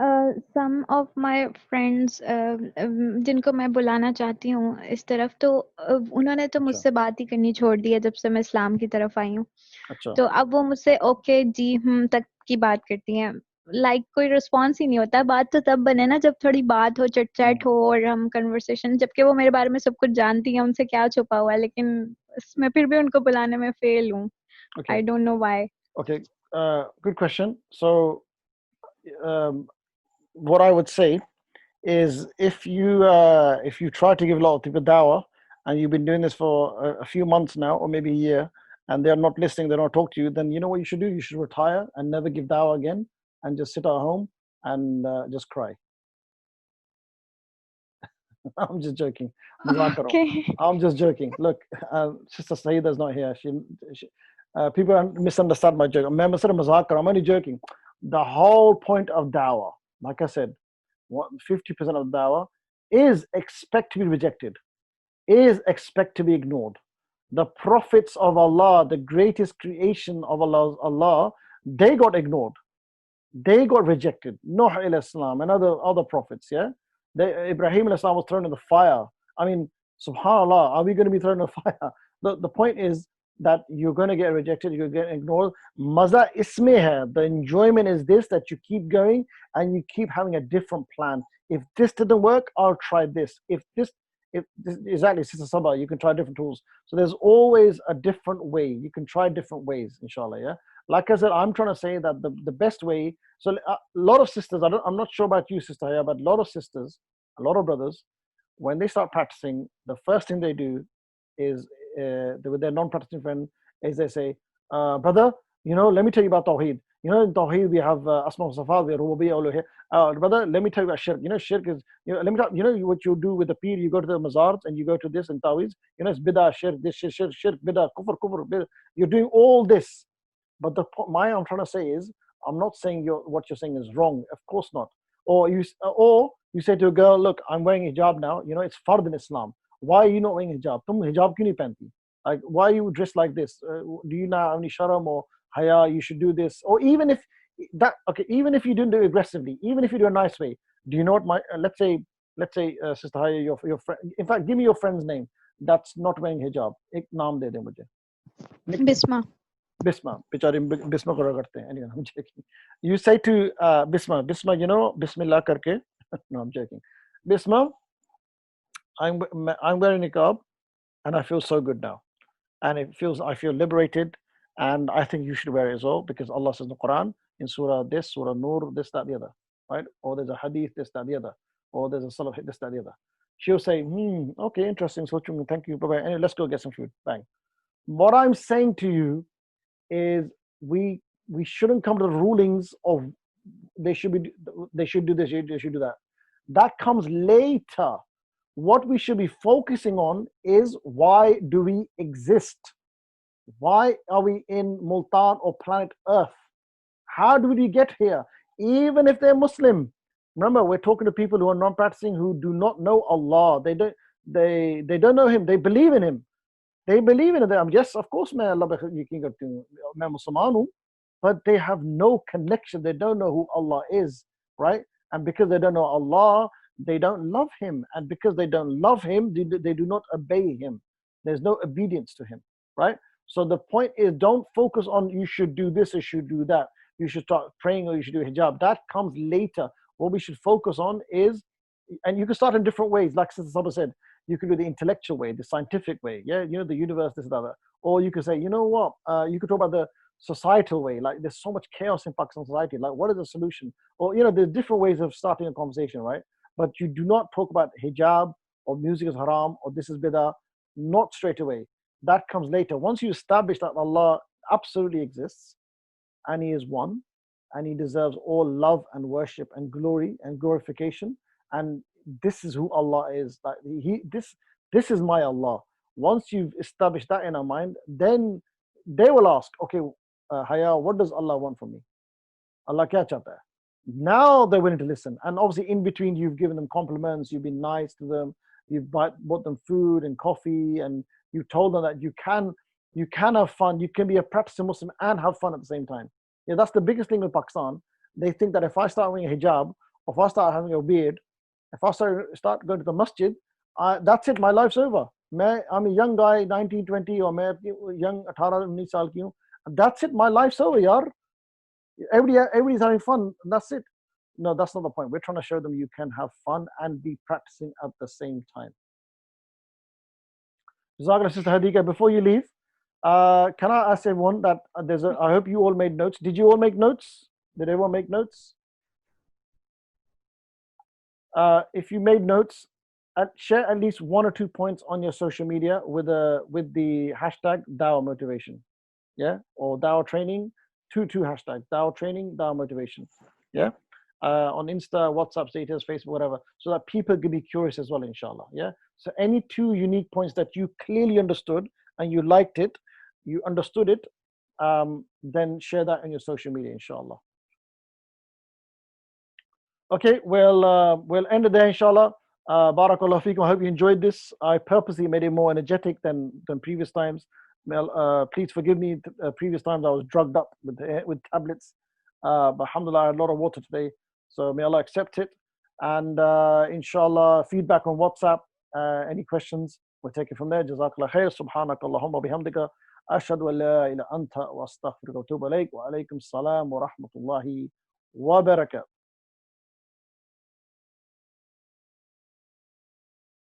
Some of my friends जिनको मैं बुलाना चाहती हूँ इस तरफ, तो उन्होंने तो अच्छा मुझसे बात ही करनी छोड़ दी है जब से मैं इस्लाम की तरफ आई हूँ। अच्छा तो अब वो मुझसे ओके जी तक की बात करती हैं। लाइक कोई रिस्पॉन्स ही नहीं होता। बात तो तब बने ना जब थोड़ी बात हो, चिट चैट हो और हम कन्वर्सेशन, जबकि वो मेरे बारे में सब कुछ जानती हैं, उनसे क्या छुपा हुआ है, लेकिन मैं फिर भी उनको बुलाने में फेल हूँ। okay I don't know why. okay good question. So um, what I would say is if you try to give a lot of people dawah and you've been doing this for a few months now or maybe a year and they're not listening, they don't talk to you, then you know what you should do? You should retire and never give dawah again and just sit at home and just cry. I'm just joking. Mazak kar raha okay. hoon. I'm just joking. Look, Sister Saeeda is not here. People misunderstand my joke. I'm only joking. The whole point of dawah, like I said, 50% of dawah is expect to be rejected, is expect to be ignored. The prophets of Allah, the greatest creation of Allah, they got ignored. They got rejected. Nuh alayhi salam and other prophets, yeah? Ibrahim alayhi salam was thrown in the fire. I mean, subhanAllah, are we going to be thrown in the fire? The point is that you're going to get rejected, you're going to get ignored. Maza isme hai. The enjoyment is this, that you keep going and you keep having a different plan. If this didn't work, I'll try this. If this, exactly, Sister Sabah, you can try different tools. So there's always a different way. You can try different ways, inshallah, yeah? Like I said, I'm trying to say that the best way. So a lot of sisters, I'm not sure about you, Sister Haya, but a lot of sisters, a lot of brothers, when they start practicing, the first thing they do is with their non-practicing friend is they say, brother, let me tell you about Tawheed. In Tawheed we have Asma wa Sifat, we have Rububiyyah, Uluhiyyah. Brother, let me tell you about Shirk. Shirk is, let me tell what you do with the Peer, you go to the Mazars and you go to this and Tawheed. It's Bid'ah, Shirk, this Shirk, Bid'ah, Kufr, Bid'ah. You're doing all this. But my I'm trying to say is, I'm not saying what you're saying is wrong. Of course not. Or you say to a girl, look, I'm wearing hijab now. It's fard in Islam. Why are you not wearing hijab? Tum hijab kyun nahi pehnti? Like, why are you dressed like this? Do you now have any sharam or haya? You should do this. Or even if even if you didn't do it aggressively, even if you do a nice way, do you know what my let's say Sister Haya, your friend. In fact, give me your friend's name that's not wearing hijab. Ek naam de de mujhe. Nickname. Bisma. Bisma, बिचारे Bisma को रगड़ते हैं. Anyway, I'm joking. You say to Bisma, Bismillah करके. No, I'm joking. Bisma, I'm wearing niqab, and I feel so good now, and I feel liberated, and I think you should wear it as well because Allah says in the Quran in Surah this, Surah Nur, this, that, the other, right? Or there's a hadith, this, that, the other, or there's a salaf, this, that, the other. She'll say, okay, interesting. So thank you. Bye bye. Anyway, let's go get some food. Bang. What I'm saying to you is we shouldn't come to the rulings of they should do this, they should do that. That comes later. What we should be focusing on is, why do we exist? Why are we in Multan or planet Earth? How do we get here? Even if they're Muslim, remember, we're talking to people who are non-practicing, who do not know Allah. They don't know Him. They believe in Him. They believe in it. Yes, of course, but they have no connection. They don't know who Allah is, right? And because they don't know Allah, they don't love Him. And because they don't love Him, they do not obey Him. There's no obedience to Him, right? So the point is, don't focus on you should do this or you should do that. You should start praying or you should do hijab. That comes later. What we should focus on is, and you can start in different ways. Like Sister Sabah said, you can do the intellectual way, the scientific way, yeah, the universe, this and that. Or you could say, you know what, you could talk about the societal way. Like, there's so much chaos in Pakistan society. Like, what is the solution? Or there's different ways of starting a conversation, right? But you do not talk about hijab or music is haram or this is bid'ah, not straight away. That comes later. Once you establish that Allah absolutely exists and He is one and He deserves all love and worship and glory and glorification, and this is who Allah is, that this is my Allah. Once you've established that in our mind, then they will ask, okay, Haya, what does Allah want from me? Allah kya chahta hai? Now they're willing to listen. And obviously in between, you've given them compliments, you've been nice to them, you've bought them food and coffee, and you've told them that you can have fun, you can be a practicing Muslim and have fun at the same time. Yeah, that's the biggest thing with Pakistan. They think that if I start wearing a hijab or if I start having a beard, if I start going to the masjid, that's it, my life's over. I'm a young guy, 19, 20, or मैं young 18, 19 साल की हूँ. That's it, my life's over, yaar. Everybody's having fun, that's it. No, that's not the point. We're trying to show them you can have fun and be practicing at the same time. Jazakallah, Sister Hadika, before you leave, can I ask everyone that I hope you all made notes. Did you all make notes? Did everyone make notes? If you made notes, share at least 1 or 2 points on your social media with the hashtag Dawah motivation, yeah, or Dawah training, two hashtags, Dawah training, Dawah motivation, yeah, on Insta, WhatsApp status, Facebook, whatever, so that people can be curious as well, inshallah, yeah. So any 2 unique points that you clearly understood and you liked it, you understood it, then share that on your social media, inshallah. Okay, we'll end it there, inshallah. Barakallahu feekum. I hope you enjoyed this. I purposely made it more energetic than previous times. Please forgive me. Previous times I was drugged up with tablets. But alhamdulillah, I had a lot of water today. So may Allah accept it. And inshallah, feedback on WhatsApp. Any questions, we'll take it from there. Jazakallah khair. Subhanakallahumma bihamdika. Ashhadu an la ilaha illa anta wa astaghfiruka wa atubu ilayk. Wa alaykum salam wa rahmatullahi wa barakatuh.